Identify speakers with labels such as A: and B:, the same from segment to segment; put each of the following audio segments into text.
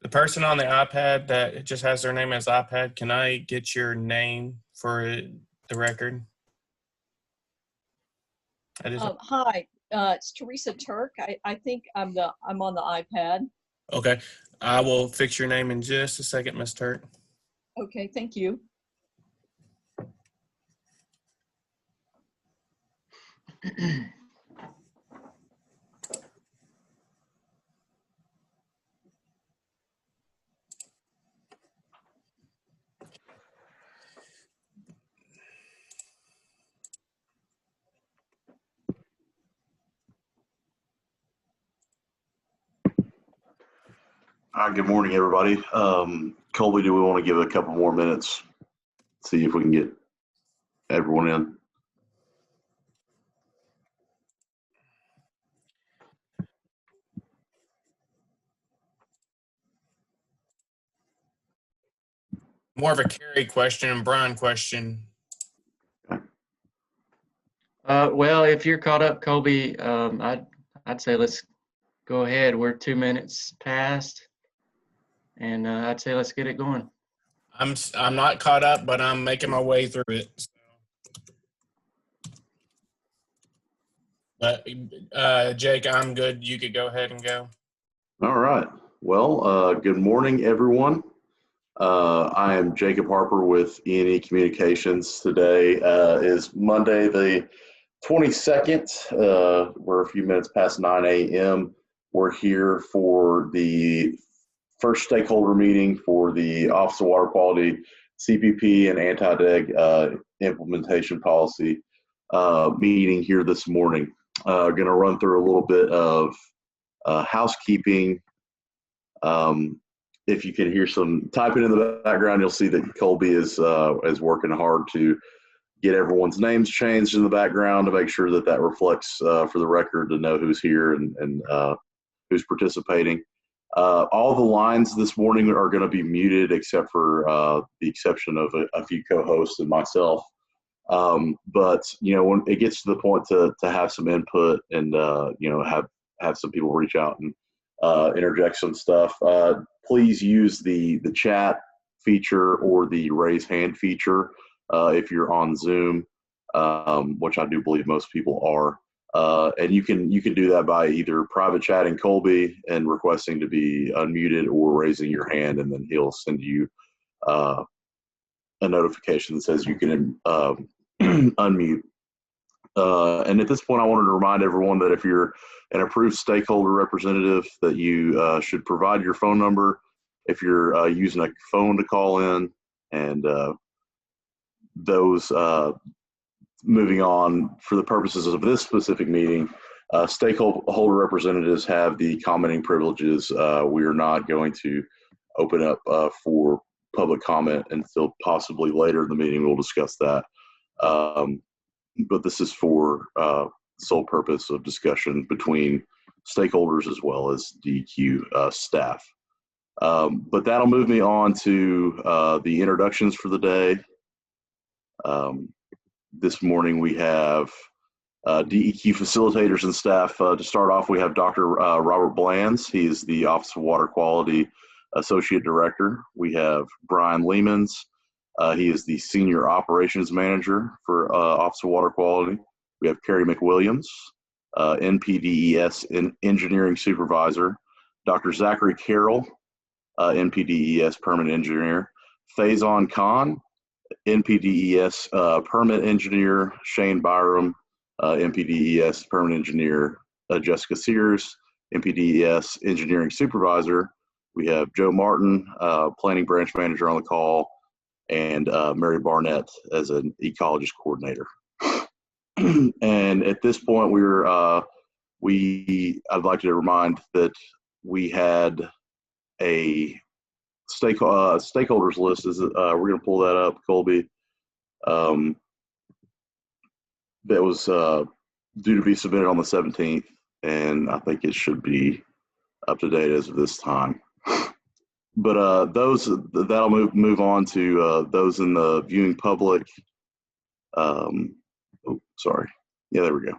A: The person on the iPad that just has their name as iPad, can I get your name for the record?
B: Hi, it's Teresa Turk. I think I'm on the iPad.
A: Okay, I will fix your name in just a second, Ms. Turk.
B: Okay, thank you.
C: Good morning, everybody. Colby, do we want to give it a couple more minutes? See if we can get everyone in.
A: More of a Carrie question and Brian question.
D: Well, if you're caught up, Colby, I'd say let's go ahead. We're 2 minutes past, and I'd say let's get it going.
A: I'm not caught up, but I'm making my way through it. So. But Jake, I'm good. You could go ahead and go.
C: All right. Well, good morning, everyone. I am Jacob Harper with E&E Communications. Today is Monday, the 22nd. We're a few minutes past 9 a.m. We're here for the first stakeholder meeting for the Office of Water Quality, CPP, and Antideg implementation policy meeting here this morning. Going to run through a little bit of housekeeping. If you can hear some typing in the background, you'll see that Colby is working hard to get everyone's names changed in the background to make sure that that reflects for the record to know who's here and who's participating. All the lines this morning are going to be muted except for the exception of a few co-hosts and myself. But when it gets to the point to have some input and have some people reach out and interject some stuff, please use the chat feature or the raise hand feature if you're on Zoom, which I do believe most people are. And you can do that by either private chatting Colby and requesting to be unmuted, or raising your hand, and then he'll send you a notification that says you can unmute. And at this point, I wanted to remind everyone that if you're an approved stakeholder representative, that you should provide your phone number if you're using a phone to call in. And those moving on, for the purposes of this specific meeting, stakeholder representatives have the commenting privileges. We are not going to open up for public comment until possibly later in the meeting. We'll discuss that. But this is for the sole purpose of discussion between stakeholders as well as DEQ staff. But that'll move me on to the introductions for the day. This morning we have DEQ facilitators and staff. To start off, we have Dr. Robert Blands. He is the Office of Water Quality Associate Director. We have Brian Leemans. He is the Senior Operations Manager for Office of Water Quality. We have Carrie McWilliams, NPDES Engineering Supervisor. Dr. Zachary Carroll, NPDES Permit Engineer. Faison Khan, NPDES Permit Engineer. Shane Byram, NPDES Permit Engineer. Jessica Sears, NPDES Engineering Supervisor. We have Joe Martin, Planning Branch Manager, on the call, and Mary Barnett as an ecologist coordinator. And at this point, I'd like to remind that we had a stakeholders list. We're going to pull that up, Colby. That was due to be submitted on the 17th, and I think it should be up to date as of this time. But that'll move on to those in the viewing public. Oh, sorry. Yeah, there we go.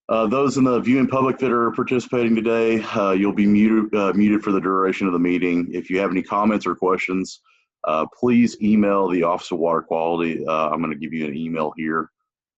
C: Those in the viewing public that are participating today, you'll be muted for the duration of the meeting. If you have any comments or questions, please email the Office of Water Quality. I'm going to give you an email here.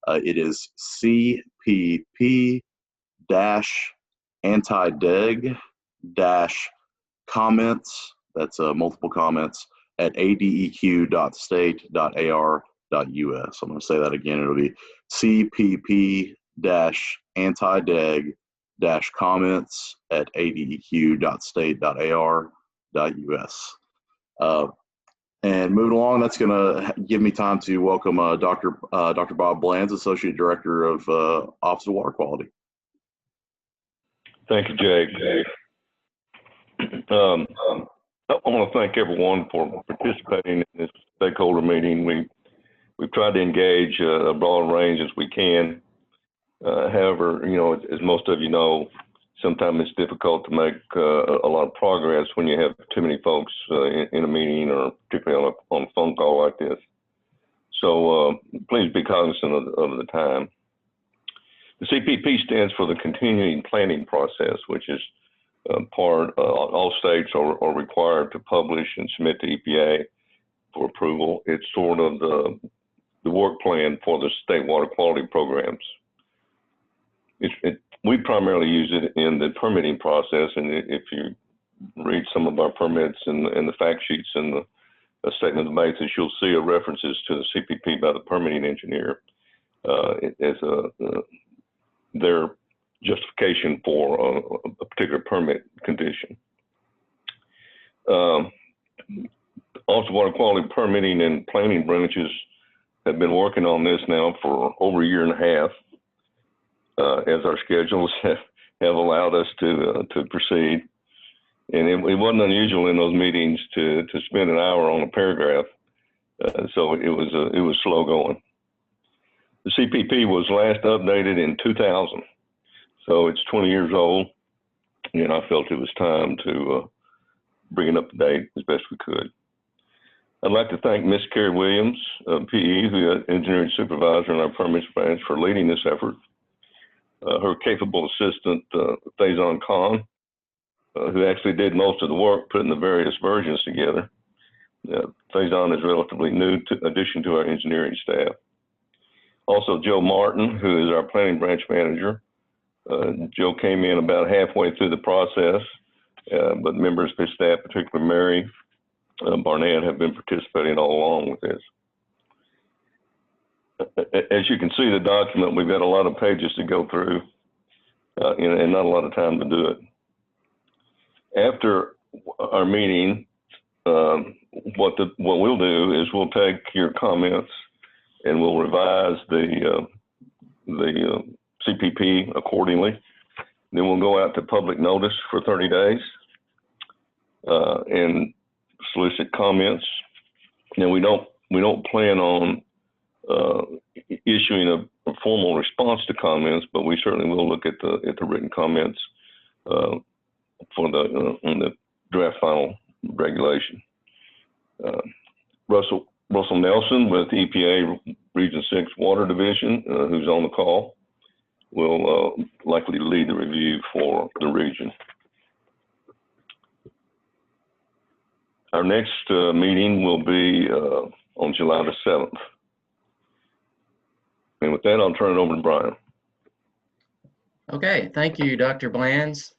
C: It is CPP-antideg-comments, that's multiple comments, at adeq.state.ar.us. I'm going to say that again. It'll be CPP-antideg-comments at adeq.state.ar.us. And moving along, that's going to give me time to welcome Dr. Bob Blands, Associate Director of Office of Water Quality.
E: Thank you, Jake. I want to thank everyone for participating in this stakeholder meeting. We've tried to engage a broad range as we can. However, you know, as most of you know, sometimes it's difficult to make a lot of progress when you have too many folks in a meeting, or particularly on a phone call like this. So please be cognizant of the time. The CPP stands for the Continuing Planning Process, which is all states are required to publish and submit to EPA for approval. It's sort of the work plan for the state water quality programs. We primarily use it in the permitting process, and if you read some of our permits and the fact sheets and the statement of basis, you'll see references to the CPP by the permitting engineer as their justification for a particular permit condition. Also, water quality permitting and planning branches have been working on this now for over a year and a half, as our schedules have allowed us to proceed. And it wasn't unusual in those meetings to spend an hour on a paragraph, so it was slow going. The CPP was last updated in 2000, so it's 20 years old, and I felt it was time to bring it up to date as best we could. I'd like to thank Ms. Carrie Williams, PE, who is engineering supervisor in our permits branch, for leading this effort. Her capable assistant, Faison Khan, who actually did most of the work putting the various versions together. Faison is relatively new addition to our engineering staff. Also, Joe Martin, who is our planning branch manager. Joe came in about halfway through the process, but members of his staff, particularly Mary Barnett, have been participating all along with this. As you can see the document, we've got a lot of pages to go through and not a lot of time to do it. After our meeting, what we'll do is we'll take your comments and we'll revise the CPP accordingly. Then we'll go out to public notice for 30 days and solicit comments. Now we don't plan on issuing a formal response to comments, but we certainly will look at the written comments for on the draft final regulation. Russell Nelson with EPA Region 6 Water Division, who's on the call, will likely lead the review for the region. Our next meeting will be on July the 7th. And with that, I'll turn it over to Brian.
D: Okay, thank you, Dr. Blands.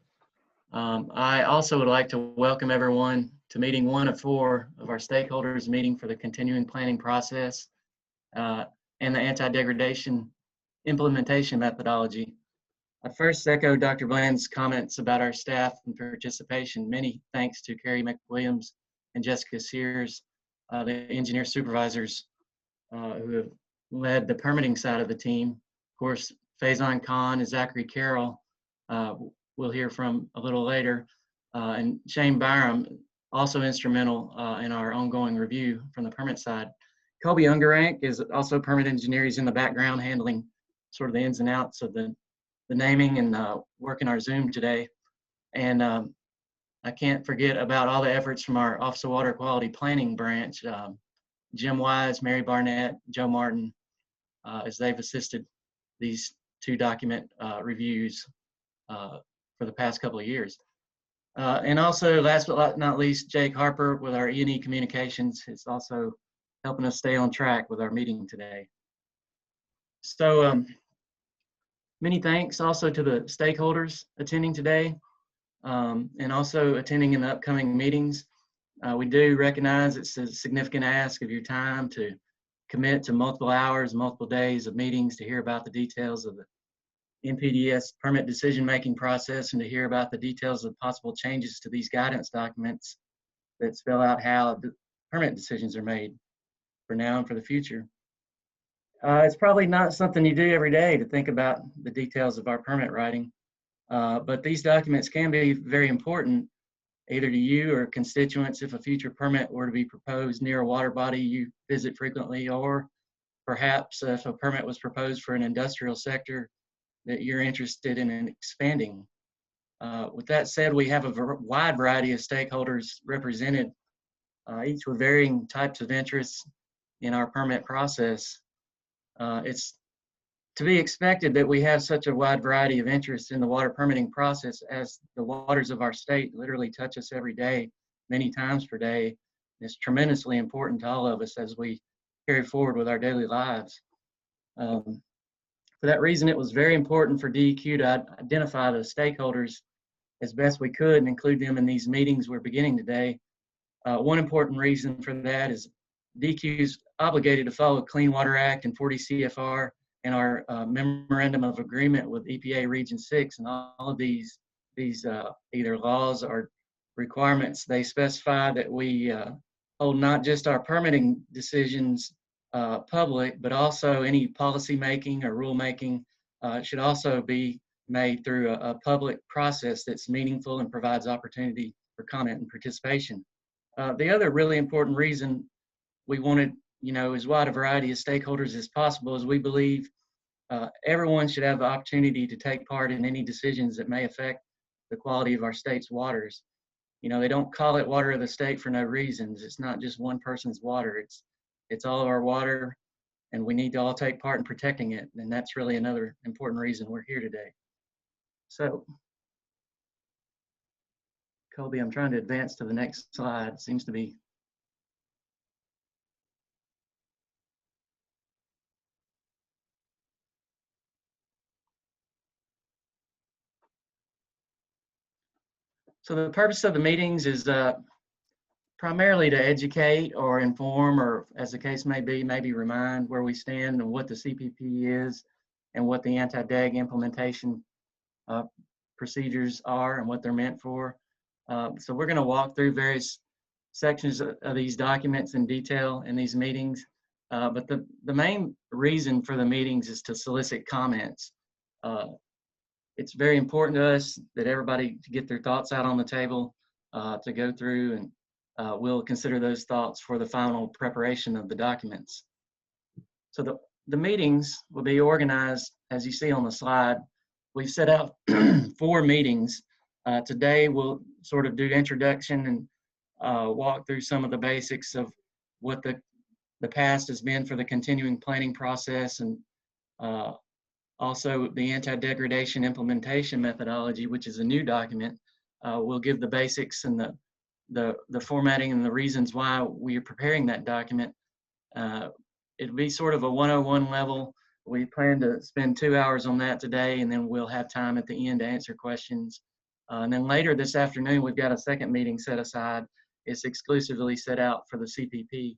D: I also would like to welcome everyone to meeting 1 of 4 of our stakeholders meeting for the continuing planning process and the anti-degradation implementation methodology. I first echo Dr. Bland's comments about our staff and participation. Many thanks to Carrie McWilliams and Jessica Sears, the engineer supervisors who have led the permitting side of the team. Of course, Faison Khan and Zachary Carroll, we'll hear from a little later, and Shane Byram, also instrumental in our ongoing review from the permit side. Kobe Ungerank is also permit engineer. He's in the background handling sort of the ins and outs of the naming and working our Zoom today. And I can't forget about all the efforts from our Office of Water Quality Planning branch, Jim Wise, Mary Barnett, Joe Martin, as they've assisted these two document reviews for the past couple of years. And also, last but not least, Jake Harper with our E&E Communications is also helping us stay on track with our meeting today. So many thanks also to the stakeholders attending today and also attending in the upcoming meetings. We do recognize it's a significant ask of your time to commit to multiple hours, multiple days of meetings to hear about the details of the NPDES permit decision-making process and to hear about the details of possible changes to these guidance documents that spell out how the permit decisions are made for now and for the future. It's probably not something you do every day to think about the details of our permit writing, but these documents can be very important either to you or constituents if a future permit were to be proposed near a water body you visit frequently, or perhaps if a permit was proposed for an industrial sector that you're interested in expanding. With that said, we have a wide variety of stakeholders represented, each with varying types of interests in our permit process. It's to be expected that we have such a wide variety of interests in the water permitting process, as the waters of our state literally touch us every day, many times per day. It's tremendously important to all of us as we carry forward with our daily lives. For that reason, it was very important for DEQ to identify the stakeholders as best we could and include them in these meetings we're beginning today. One important reason for that is DEQ is obligated to follow Clean Water Act and 40 CFR and our memorandum of agreement with EPA Region 6, and all of these either laws or requirements, they specify that we hold not just our permitting decisions public, but also any policy making or rule making should also be made through a public process that's meaningful and provides opportunity for comment and participation. The other really important reason we wanted, as wide a variety of stakeholders as possible is we believe everyone should have the opportunity to take part in any decisions that may affect the quality of our state's waters. They don't call it water of the state for no reasons. It's not just one person's water. It's all of our water, and we need to all take part in protecting it. And that's really another important reason we're here today. So, Colby, I'm trying to advance to the next slide. It seems to be. So the purpose of the meetings is primarily to educate or inform, or as the case may be, maybe remind where we stand and what the CPP is and what the anti-deg implementation procedures are and what they're meant for. So we're going to walk through various sections of these documents in detail in these meetings. But the main reason for the meetings is to solicit comments. It's very important to us that everybody get their thoughts out on the table to go through, and we'll consider those thoughts for the final preparation of the documents. So the meetings will be organized as you see on the slide. We've set out 4 meetings. Today we'll sort of do introduction and walk through some of the basics of what the past has been for the continuing planning process, and also the anti-degradation implementation methodology, which is a new document. We'll give the basics and the formatting and the reasons why we are preparing that document. It'll be sort of a 101 level. We plan to spend 2 hours on that today, and then we'll have time at the end to answer questions. And then later this afternoon, we've got a second meeting set aside. It's exclusively set out for the CPP.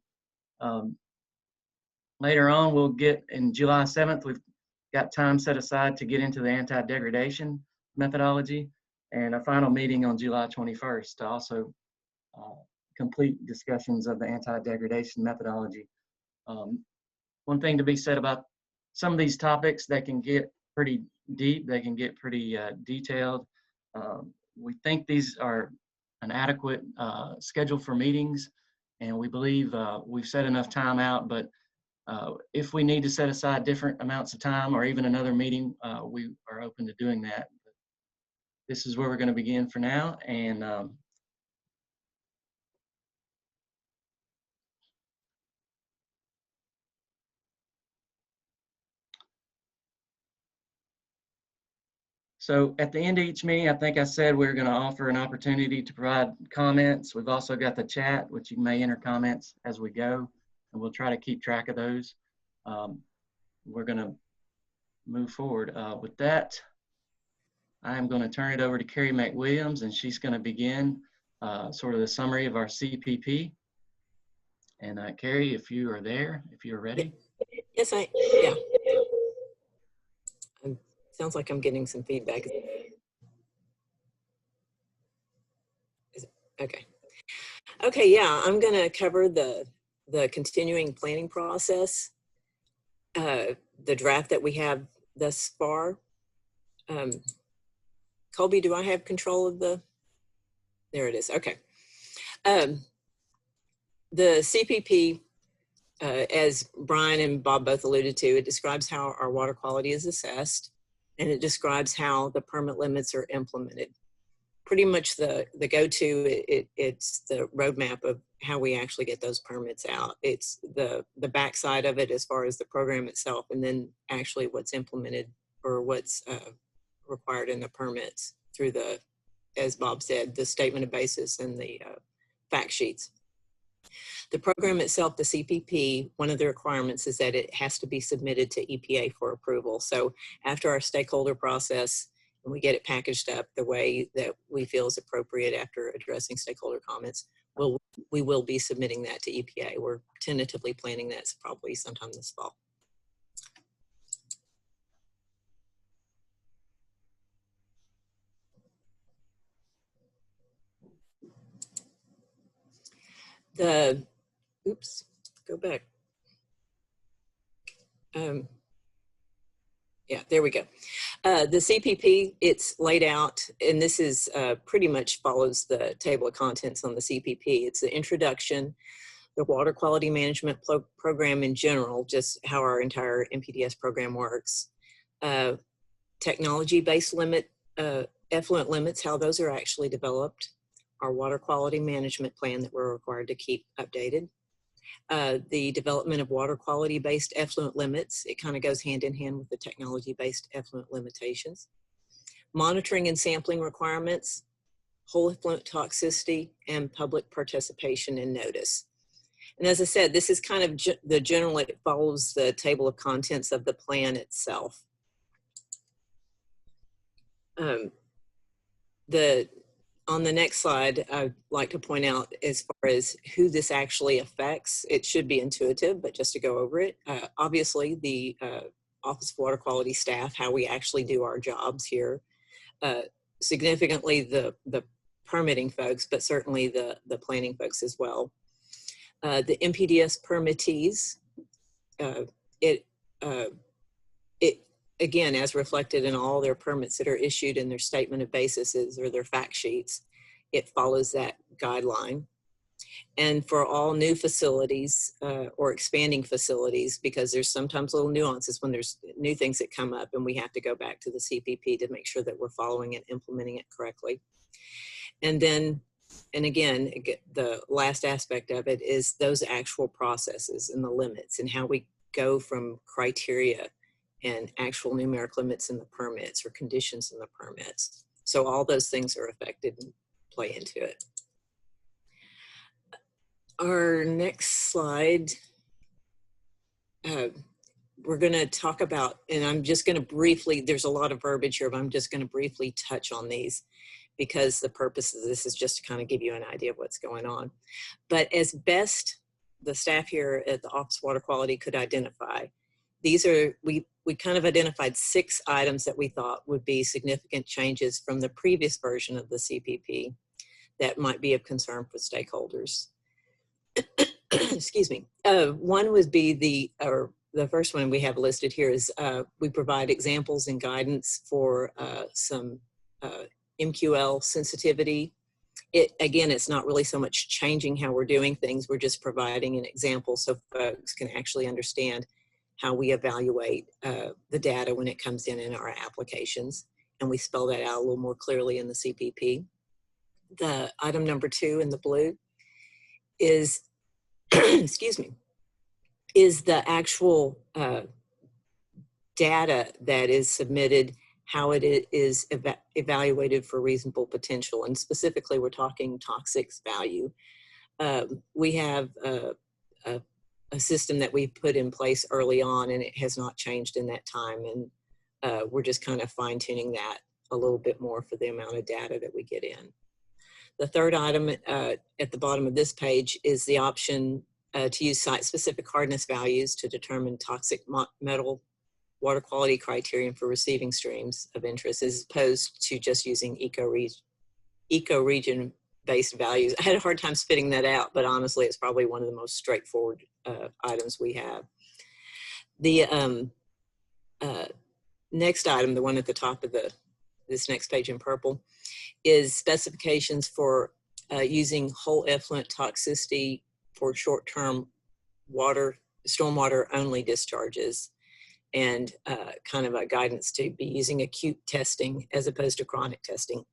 D: Later on, we'll get in July 7th, we've got time set aside to get into the anti-degradation methodology, and a final meeting on July 21st to also complete discussions of the anti-degradation methodology. One thing to be said about some of these topics, they can get pretty deep, they can get pretty detailed. We think these are an adequate schedule for meetings, and we believe we've set enough time out, but if we need to set aside different amounts of time or even another meeting, we are open to doing that. This is where we're going to begin for now, and So at the end of each meeting, I think I said we're going to offer an opportunity to provide comments. We've also got the chat, which you may enter comments as we go, and we'll try to keep track of those. We're going to move forward. With that, I am going to turn it over to Carrie McWilliams, and she's going to begin sort of the summary of our CPP. And Carrie, if you are there, if you're ready.
F: Yes, yeah. Sounds like I'm getting some feedback. Okay. Okay, yeah, I'm going to cover the continuing planning process, the draft that we have thus far. Colby, do I have control of the? There it is. Okay. The CPP, as Brian and Bob both alluded to, it describes how our water quality is assessed, and it describes how the permit limits are implemented. Pretty much the go-to, it's the roadmap of how we actually get those permits out. It's the backside of it as far as the program itself, and then actually what's implemented or what's required in the permits through the, as Bob said, the statement of basis and the fact sheets. The program itself, the CPP, one of the requirements is that it has to be submitted to EPA for approval. So after our stakeholder process, and we get it packaged up the way that we feel is appropriate after addressing stakeholder comments, we will be submitting that to EPA. We're tentatively planning that's probably sometime this fall. Oops, go back. Yeah, there we go. The CPP, it's laid out, and this is pretty much follows the table of contents on the CPP. It's the introduction, the water quality management program in general, just how our entire MPDS program works. Technology-based effluent limits, how those are actually developed. Our water quality management plan that we're required to keep updated. The development of water quality-based effluent limits. It kind of goes hand in hand with the technology-based effluent limitations. Monitoring and sampling requirements, whole effluent toxicity, and public participation and notice. And as I said, this is kind of the general, it follows the table of contents of the plan itself. On the next slide, I'd like to point out as far as who this actually affects. It should be intuitive, but just to go over it, obviously the Office of Water Quality staff, how we actually do our jobs here, significantly the permitting folks, but certainly the planning folks as well. The MPDS permittees, again, as reflected in all their permits that are issued in their statement of basis or their fact sheets, it follows that guideline. And for all new facilities or expanding facilities, because there's sometimes little nuances when there's new things that come up and we have to go back to the CPP to make sure that we're following and implementing it correctly. And then, and again, the last aspect of it is those actual processes and the limits and how we go from criteria and actual numeric limits in the permits or conditions in the permits. So all those things are affected and play into it. Our next slide, we're gonna talk about, and I'm just gonna briefly, there's a lot of verbiage here, but I'm just gonna briefly touch on these because the purpose of this is just to kind of give you an idea of what's going on. But as best the staff here at the Office of Water Quality could identify, these are, we kind of identified 6 items that we thought would be significant changes from the previous version of the CPP that might be of concern for stakeholders. Excuse me. One would be the first one we have listed here is we provide examples and guidance for some MQL sensitivity. Again, it's not really so much changing how we're doing things. We're just providing an example so folks can actually understand how we evaluate the data when it comes in our applications. And we spell that out a little more clearly in the CPP. The item number 2 in the blue is, excuse me, is the actual data that is submitted, how it is evaluated for reasonable potential. And specifically, we're talking toxics value. We have a system that we put in place early on, and it has not changed in that time. And we're just kind of fine tuning that a little bit more for the amount of data that we get in. The third item at the bottom of this page is the option to use site-specific hardness values to determine toxic metal water quality criterion for receiving streams of interest, as opposed to just using ecoregion based values. I had a hard time spitting that out, but honestly, it's probably one of the most straightforward items we have. The next item, the one at the top of this next page in purple, is specifications for using whole effluent toxicity for short-term stormwater only discharges, and kind of a guidance to be using acute testing as opposed to chronic testing.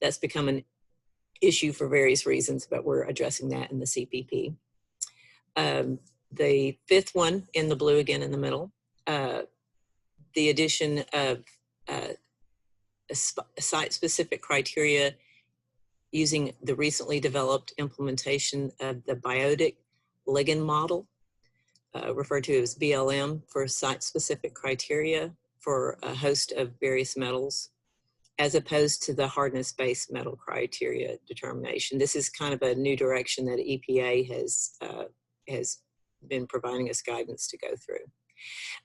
F: That's become an issue for various reasons, but we're addressing that in the CPP. The fifth one in the blue again in the middle, the addition of site-specific criteria using the recently developed implementation of the biotic ligand model, referred to as BLM, for site-specific criteria for a host of various metals, as opposed to the hardness-based metal criteria determination. This is kind of a new direction that EPA has been providing us guidance to go through.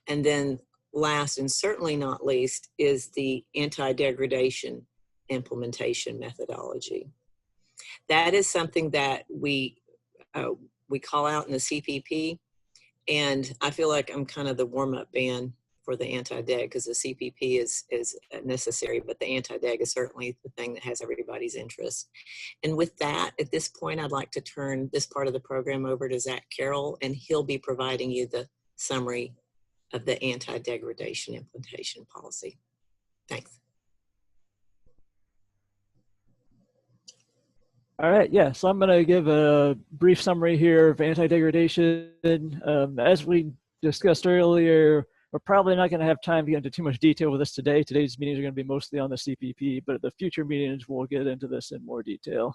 F: And then last and certainly not least is the anti-degradation implementation methodology. That is something that we call out in the CPP, and I feel like I'm kind of the warm-up band for the anti-deg, because the CPP is necessary, but the anti-deg is certainly the thing that has everybody's interest. And with that, at this point, I'd like to turn this part of the program over to Zach Carroll, and he'll be providing you the summary of the anti-degradation implementation policy. Thanks.
G: All right, yeah, so I'm going to give a brief summary here of anti-degradation. As we discussed earlier, we're probably not going to have time to get into too much detail with this today. Today's meetings are going to be mostly on the CPP, but at the future meetings, we'll get into this in more detail.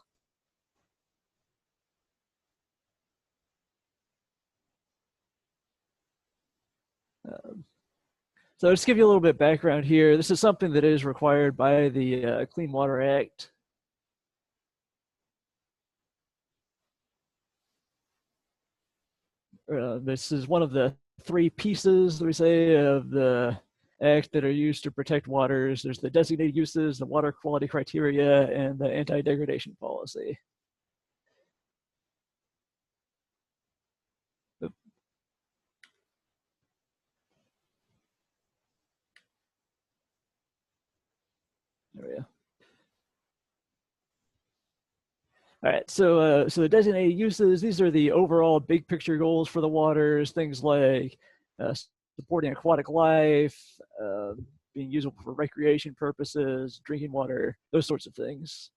G: So just to give you a little bit of background here, this is something that is required by the Clean Water Act. This is one of the three pieces, we say, of the act that are used to protect waters. There's the designated uses, the water quality criteria, and the anti-degradation policy. There we go. All right, so the designated uses, these are the overall big picture goals for the waters, things like supporting aquatic life, being usable for recreation purposes, drinking water, those sorts of things.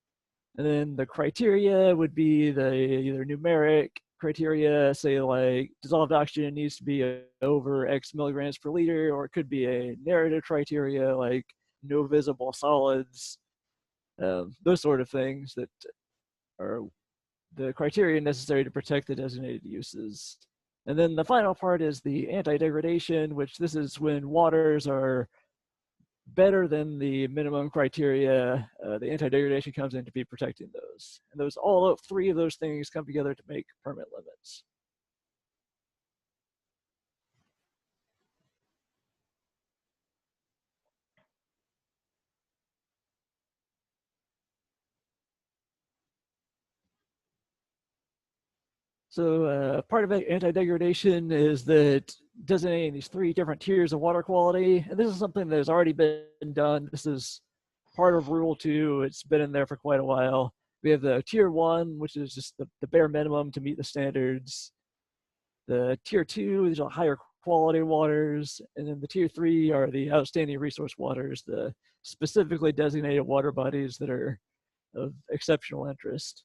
G: And then the criteria would be the either numeric criteria, say like dissolved oxygen needs to be over X milligrams per liter, or it could be a narrative criteria like no visible solids, those sort of things that are the criteria necessary to protect the designated uses. And then the final part is the anti-degradation, which this is when waters are better than the minimum criteria. The anti-degradation comes in to be protecting those. And those all three of those things come together to make permit limits. So part of anti-degradation is that designating these three different tiers of water quality. And this is something that has already been done. This is part of Rule 2. It's been in there for quite a while. We have the Tier 1, which is just the bare minimum to meet the standards. The Tier 2, these are higher quality waters. And then the Tier 3 are the outstanding resource waters, the specifically designated water bodies that are of exceptional interest.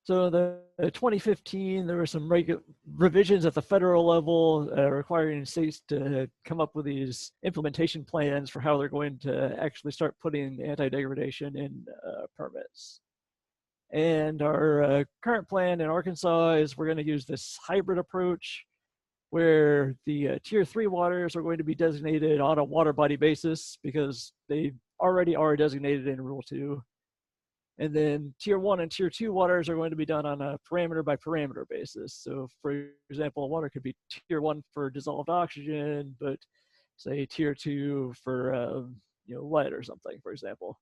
G: So the 2015, there were some revisions at the federal level requiring states to come up with these implementation plans for how they're going to actually start putting anti-degradation in permits. And our current plan in Arkansas is we're going to use this hybrid approach where the tier 3 waters are going to be designated on a water body basis because they already are designated in Rule 2. And then tier 1 and tier 2 waters are going to be done on a parameter by parameter basis. So for example, water could be tier 1 for dissolved oxygen, but say tier 2 for lead or something, for example.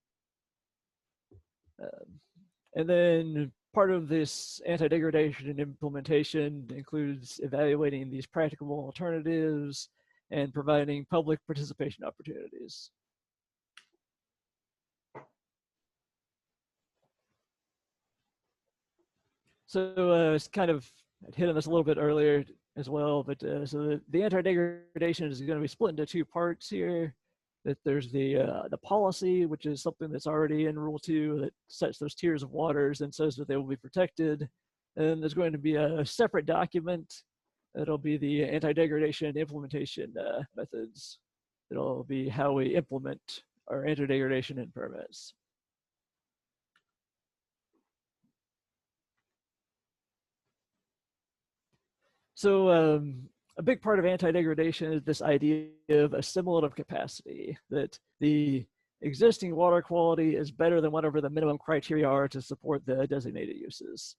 G: And then part of this anti-degradation implementation includes evaluating these practicable alternatives and providing public participation opportunities. So it's kind of hit on this a little bit earlier as well, but so the anti-degradation is going to be split into two parts here. That there's the policy, which is something that's already in Rule 2 that sets those tiers of waters and says that they will be protected. And there's going to be a separate document that'll be the anti-degradation implementation methods. It'll be how we implement our anti-degradation in permits. So a big part of anti-degradation is this idea of assimilative capacity, that the existing water quality is better than whatever the minimum criteria are to support the designated uses.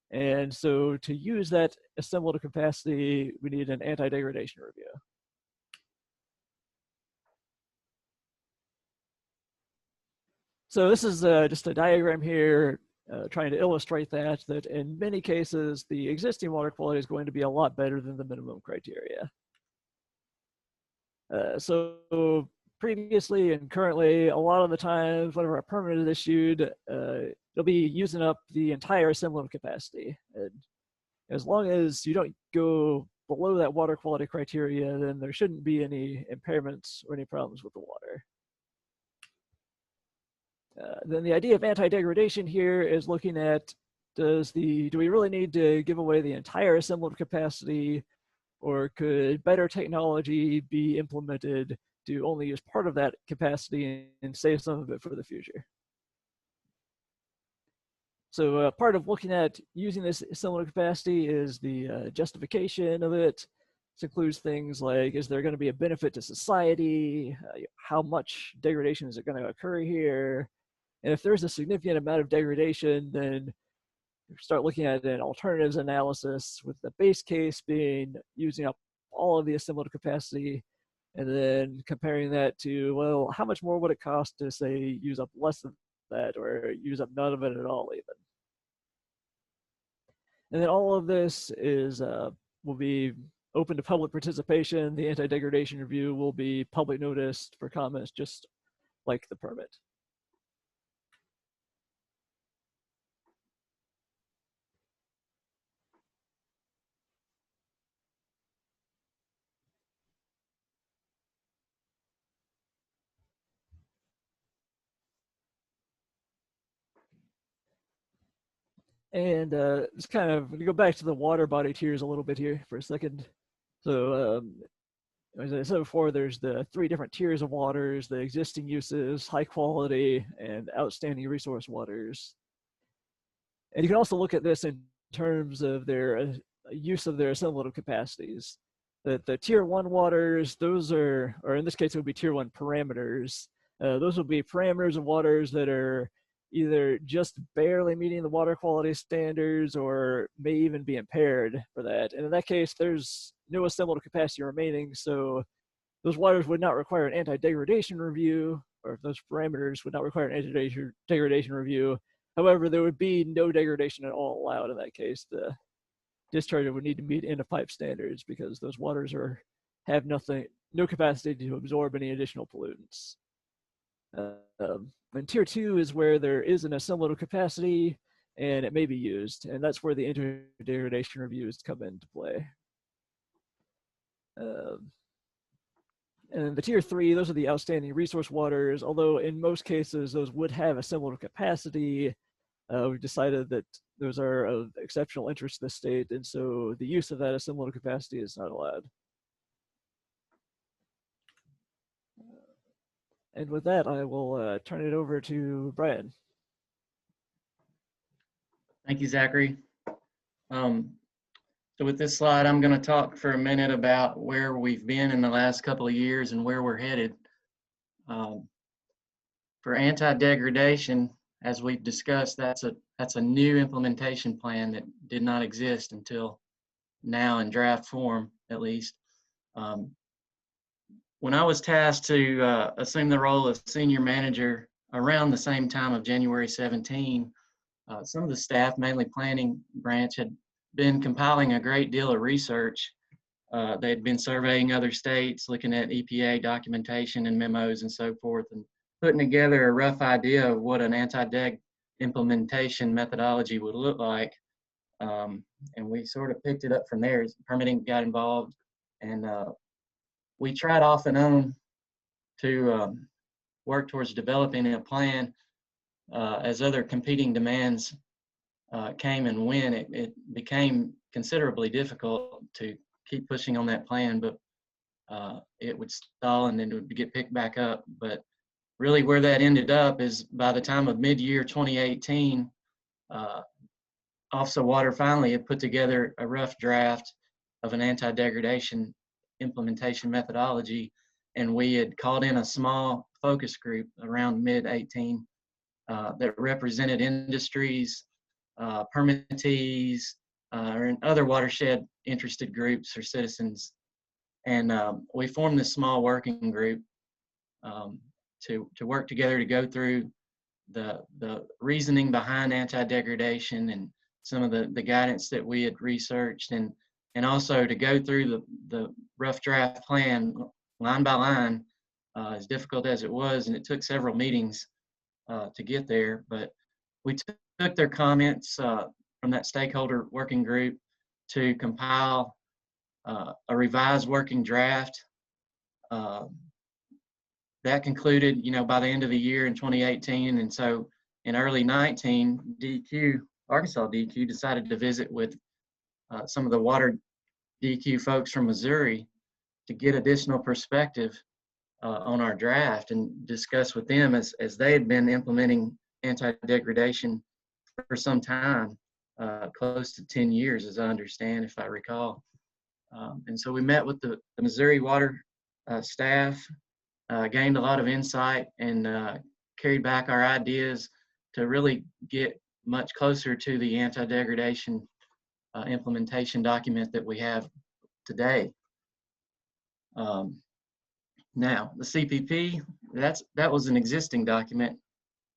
G: And so to use that assimilative capacity, we need an anti-degradation review. So this is just a diagram here trying to illustrate that in many cases, the existing water quality is going to be a lot better than the minimum criteria. So previously and currently, a lot of the times, whenever a permit is issued, it'll be using up the entire assimilative capacity. And as long as you don't go below that water quality criteria, then there shouldn't be any impairments or any problems with the water. Then the idea of anti-degradation here is looking at do we really need to give away the entire assimilative capacity, or could better technology be implemented to only use part of that capacity and save some of it for the future? So part of looking at using this assimilative capacity is the justification of it. This includes things like, is there going to be a benefit to society? How much degradation is it going to occur here? And if there's a significant amount of degradation, then start looking at an alternatives analysis, with the base case being using up all of the assimilative capacity, and then comparing that to, well, how much more would it cost to, say, use up less than that, or use up none of it at all even. And then all of this is will be open to public participation. The anti-degradation review will be public noticed for comments, just like the permit. And it's kind of, to go back to the water body tiers a little bit here for a second. So as I said before, there's the 3 different tiers of waters: the existing uses, high quality, and outstanding resource waters. And you can also look at this in terms of their use of their assimilative capacities. That the tier 1 waters, those are, or in this case, it would be tier 1 parameters. Those will be parameters of waters that are either just barely meeting the water quality standards or may even be impaired for that. And in that case, there's no assimilative capacity remaining, so those waters would not require an anti-degradation review, or those parameters would not require an anti-degradation review. However, there would be no degradation at all allowed in that case. The discharger would need to meet end-of-pipe standards because those waters have no capacity to absorb any additional pollutants. And tier 2 is where there is an assimilative capacity and it may be used, and that's where the anti-degradation reviews come into play. And the tier 3, those are the outstanding resource waters. Although in most cases those would have assimilative capacity, we've decided that those are of exceptional interest to the state, and so the use of that assimilative capacity is not allowed. And with that, I will turn it over to Brian.
D: Thank you, Zachary. So with this slide, I'm going to talk for a minute about where we've been in the last couple of years and where we're headed. For anti-degradation, as we've discussed, that's a new implementation plan that did not exist until now in draft form, at least. When I was tasked to assume the role of senior manager around the same time of January 17, some of the staff, mainly planning branch, had been compiling a great deal of research. They'd been surveying other states, looking at EPA documentation and memos and so forth, and putting together a rough idea of what an anti-deg implementation methodology would look like. And we sort of picked it up from there. Permitting got involved, and we tried off and on to work towards developing a plan. As other competing demands came and went, it became considerably difficult to keep pushing on that plan, but it would stall and then it would get picked back up. But really where that ended up is by the time of mid-year 2018, Office of Water finally had put together a rough draft of an anti-degradation implementation methodology, and we had called in a small focus group around mid-18 that represented industries, permittees, and other watershed interested groups or citizens. And we formed this small working group to work together to go through the reasoning behind anti-degradation and some of the guidance that we had researched, and also to go through the rough draft plan line by line, as difficult as it was, and it took several meetings to get there. But we took their comments from that stakeholder working group to compile a revised working draft. That concluded, by the end of the year in 2018, and so in early 19, Arkansas DEQ decided to visit with some of the water DEQ folks from Missouri to get additional perspective on our draft and discuss with them as they had been implementing anti-degradation for some time, close to 10 years, as I understand, if I recall. And so we met with the Missouri water staff, gained a lot of insight, and carried back our ideas to really get much closer to the anti-degradation implementation document that we have today. Now, the CPP, that was an existing document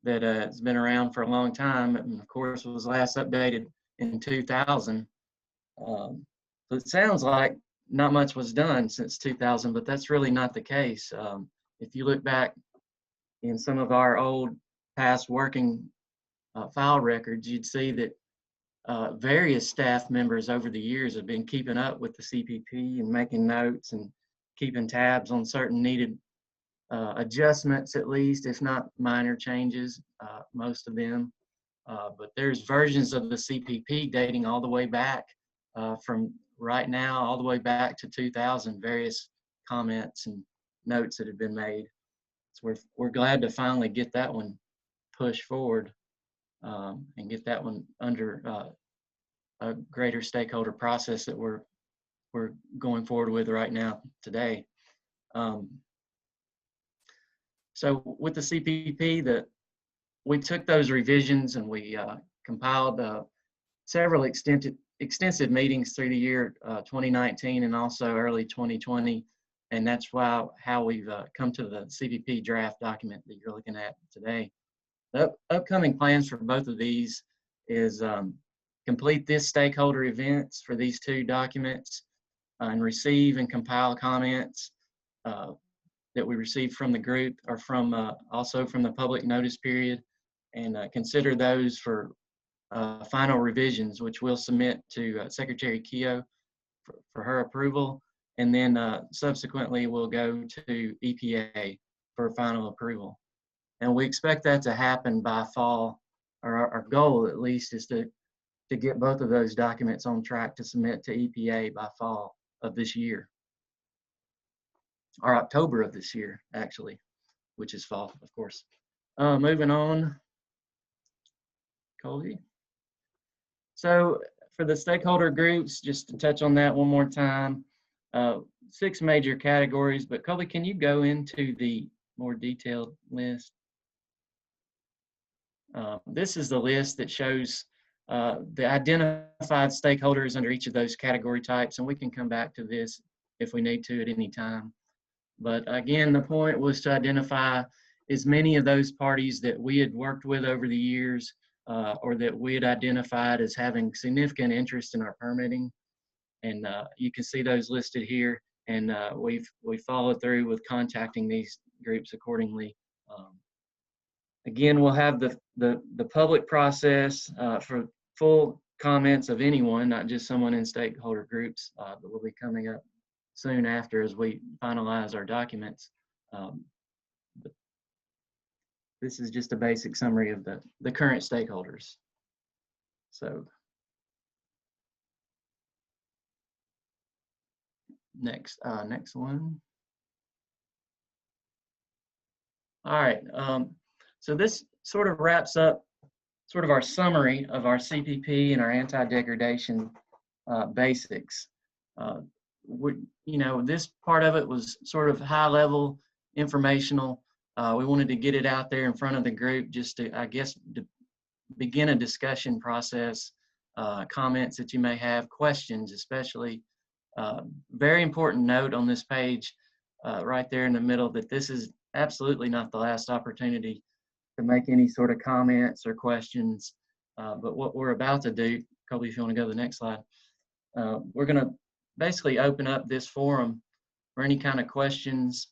D: that has been around for a long time, and of course was last updated in 2000. So it sounds like not much was done since 2000, but that's really not the case. If you look back in some of our old past working file records, you'd see that various staff members over the years have been keeping up with the CPP and making notes and keeping tabs on certain needed adjustments, at least, if not minor changes, most of them. But there's versions of the CPP dating all the way back from right now all the way back to 2000, various comments and notes that have been made. So we're glad to finally get that one pushed forward and get that one under a greater stakeholder process that we're going forward with right now today. So with the CPP, we took those revisions and we compiled several extensive meetings through the year 2019 and also early 2020, and that's how we've come to the CPP draft document that you're looking at today. The upcoming plans for both of these is complete this stakeholder events for these two documents and receive and compile comments that we received from the group or also from the public notice period, and consider those for final revisions, which we'll submit to Secretary Keogh for her approval, and then subsequently we'll go to EPA for final approval. And we expect that to happen by fall, or our goal at least is to to get both of those documents on track to submit to EPA by fall of this year, or October of this year, actually, which is fall, of course. Moving on, Colby. So for the stakeholder groups, just to touch on that one more time, 6 major categories, but Colby, can you go into the more detailed list? This is the list that shows the identified stakeholders under each of those category types, and we can come back to this if we need to at any time. But again, the point was to identify as many of those parties that we had worked with over the years or that we had identified as having significant interest in our permitting. And you can see those listed here, and we've followed through with contacting these groups accordingly. Again, we'll have the public process for full comments of anyone, not just someone in stakeholder groups, that will be coming up soon after as we finalize our documents. But this is just a basic summary of the current stakeholders. So next one. All right, so this sort of wraps up sort of our summary of our CPP and our anti-degradation basics. This part of it was sort of high level, informational. We wanted to get it out there in front of the group just to, I guess, to begin a discussion process, comments that you may have, questions especially. Very important note on this page right there in the middle that this is absolutely not the last opportunity to make any sort of comments or questions. But what we're about to do, Colby, if you want to go to the next slide, we're going to basically open up this forum for any kind of questions,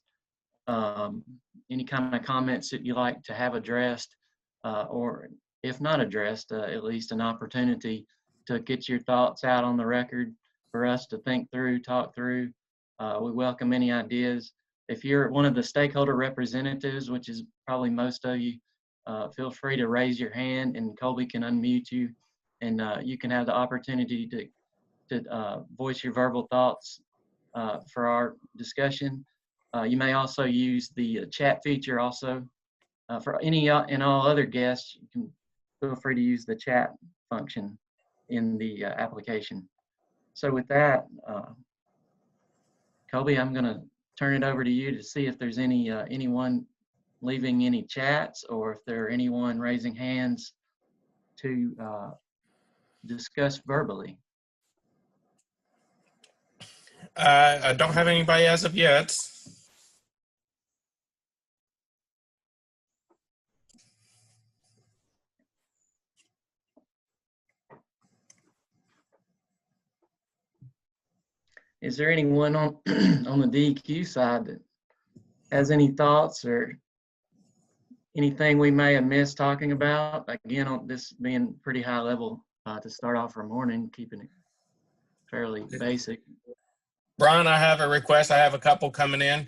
D: any kind of comments that you like to have addressed, or if not addressed, at least an opportunity to get your thoughts out on the record for us to think through, talk through. We welcome any ideas. If you're one of the stakeholder representatives, which is probably most of you, feel free to raise your hand and Colby can unmute you, and you can have the opportunity to voice your verbal thoughts for our discussion. You may also use the chat feature also. For any and all other guests, you can feel free to use the chat function in the application. So with that, Colby, I'm going to turn it over to you to see if there's anyone leaving any chats or if there are anyone raising hands to discuss verbally.
A: I don't have anybody as of yet.
D: Is there anyone on on the DEQ side that has any thoughts or anything we may have missed talking about? Again, on this being pretty high level to start off our morning, keeping it fairly basic.
A: Brian, I have a request. I have a couple coming in.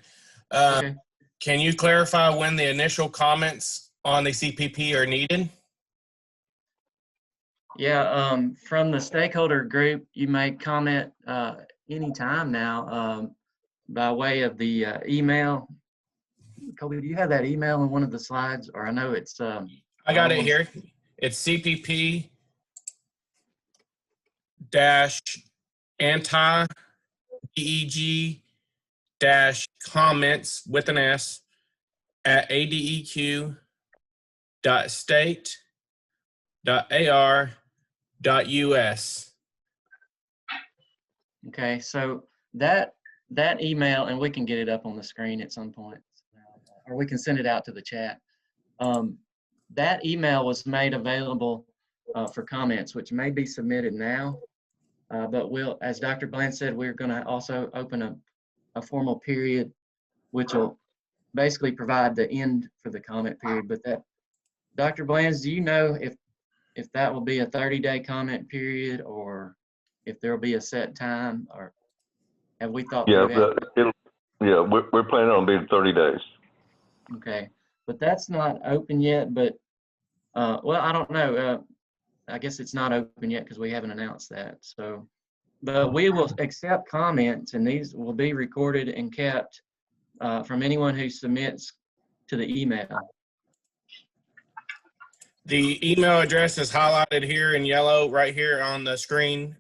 D: Okay.
A: Can you clarify when the initial comments on the CPP are needed?
D: Yeah, from the stakeholder group, you may comment anytime now by way of the email. Colby, do you have that email in one of the slides? Or I know it's
A: I got it here. It's CPP -anti-DEG comments with an S at adeq.state.ar.us.
D: Okay, so that email, and we can get it up on the screen at some point, or we can send it out to the chat. That email was made available for comments, which may be submitted now, but we'll, as Dr. Bland said, we're going to also open a formal period, which will basically provide the end for the comment period. But that, Dr. Bland, do you know if that will be a 30-day comment period or if there'll be a set time, or have we thought through that?
E: We're planning on being 30 days.
D: Okay, but that's not open yet, but well, I don't know. I guess it's not open yet because we haven't announced that. So, but we will accept comments, and these will be recorded and kept from anyone who submits to the email.
A: The email address is highlighted here in yellow right here on the screen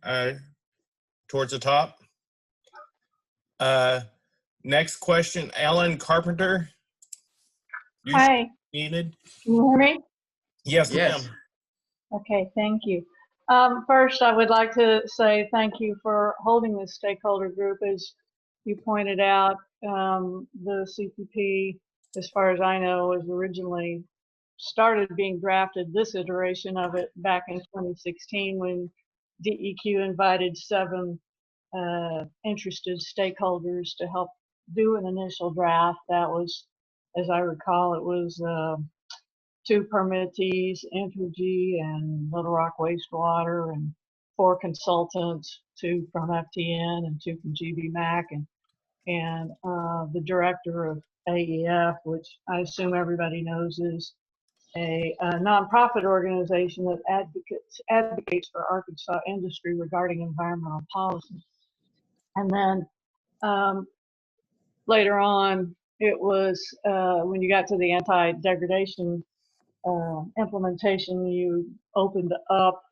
A: towards the top. Next question, Ellen Carpenter. You
H: Hi,
A: needed?
H: can you hear me?
A: Yes,
D: Yes.
A: ma'am.
H: Okay, thank you. First, I would like to say thank you for holding this stakeholder group. As you pointed out, the CPP, as far as I know, was originally started being drafted, this iteration of it, back in 2016 when DEQ invited 7 interested stakeholders to help do an initial draft. That was, as I recall, it was 2 permittees, Entergy and Little Rock Wastewater, and 4 consultants, 2 from FTN and 2 from GBMAC, and the director of AEF, which I assume everybody knows is a nonprofit organization that advocates for Arkansas industry regarding environmental policy. And then later on, it was when you got to the anti-degradation implementation, you opened up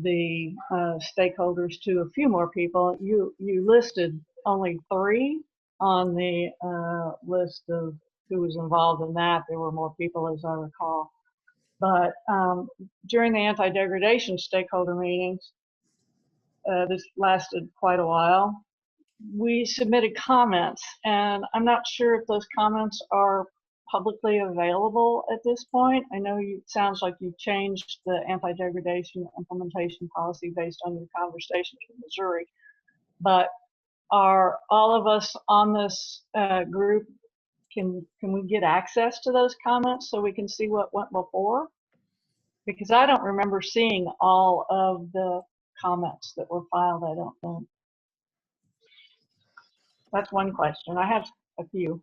H: the stakeholders to a few more people. You listed only 3 on the list of who was involved in that. There were more people, as I recall. But during the anti-degradation stakeholder meetings, this lasted quite a while, we submitted comments, and I'm not sure if those comments are publicly available at this point. I know it sounds like you changed the anti-degradation implementation policy based on your conversations with Missouri, but are all of us on this group, can we get access to those comments so we can see what went before? Because I don't remember seeing all of the comments that were filed, I don't think. That's one question. I have a few.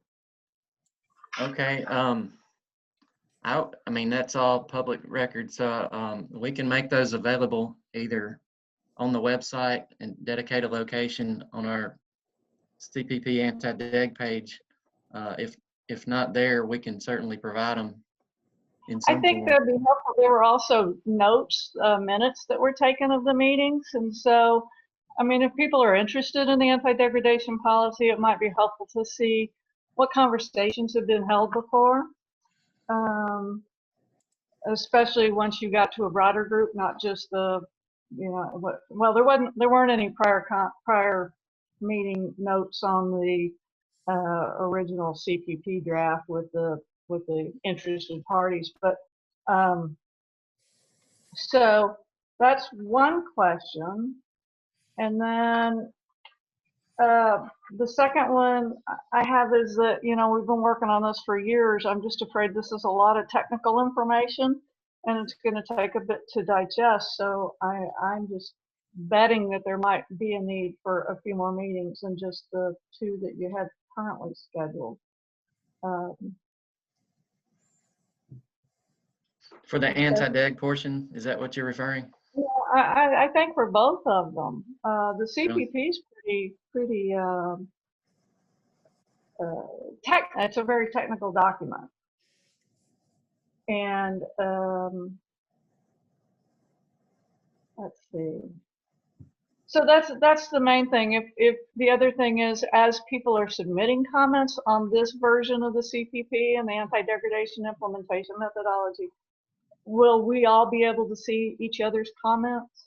D: Okay. I mean, that's all public record, so we can make those available either on the website and dedicate a location on our CPP anti-deg page. If not there, we can certainly provide them in some
H: I think
D: form.
H: that'd be helpful. There were also notes, minutes that were taken of the meetings. And so, I mean, if people are interested in the anti-degradation policy, it might be helpful to see what conversations have been held before. Especially once you got to a broader group, not just the, well, there weren't any prior meeting notes on the original CPP draft with the interested parties, but so that's one question. And then the second one I have is that, we've been working on this for years. I'm just afraid this is a lot of technical information and it's going to take a bit to digest. So I'm just betting that there might be a need for a few more meetings than just the 2 that you had currently scheduled.
D: For the anti-deg portion, is that what you're referring?
H: Yeah, I think for both of them, the CPP is pretty it's a very technical document, and let's see. So that's the main thing. If the other thing is, as people are submitting comments on this version of the CPP and the anti-degradation implementation methodology, will we all be able to see each other's comments?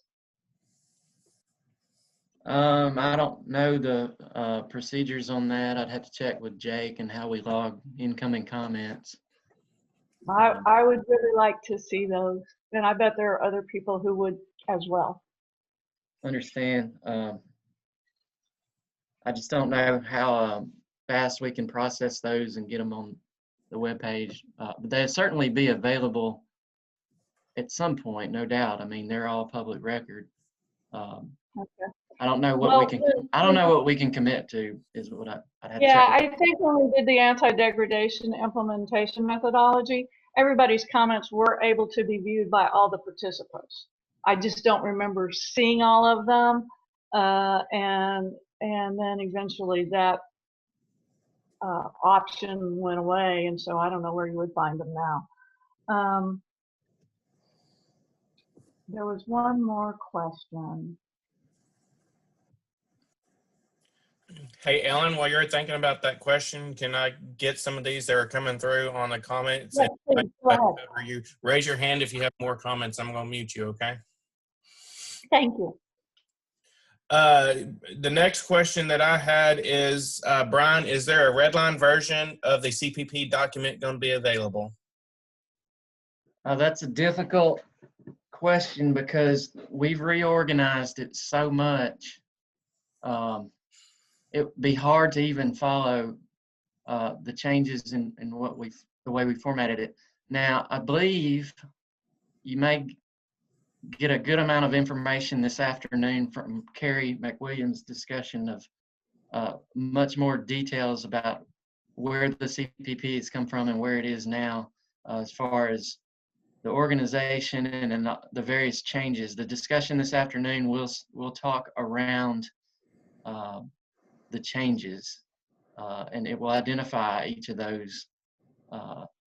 D: I don't know the procedures on that. I'd have to check with Jake and how we log incoming comments.
H: I would really like to see those, and I bet there are other people who would as well.
D: Understand. I just don't know how fast we can process those and get them on the webpage. But they'll certainly be available at some point, no doubt. I mean, they're all public record.
H: Okay.
D: I don't know what we can. I don't know what we can commit to. Is what I'd have to
H: Yeah,
D: check.
H: I think when we did the anti-degradation implementation methodology, everybody's comments were able to be viewed by all the participants. I just don't remember seeing all of them. And then eventually that option went away, and so I don't know where you would find them now. There was one more question.
A: Hey, Ellen, while you're thinking about that question, can I get some of these that are coming through on the comments?
H: Yes, please, go ahead.
A: You raise your hand if you have more comments. I'm going to mute you, okay?
H: Thank you.
A: The next question that I had is, Brian, is there a redline version of the CPP document going to be available?
D: That's a difficult question because we've reorganized it so much. It would be hard to even follow the changes in the way we formatted it. Now, I believe you may get a good amount of information this afternoon from Carrie McWilliams' discussion of much more details about where the CPP has come from and where it is now, as far as the organization and the various changes. The discussion this afternoon will talk around the changes, and it will identify each of those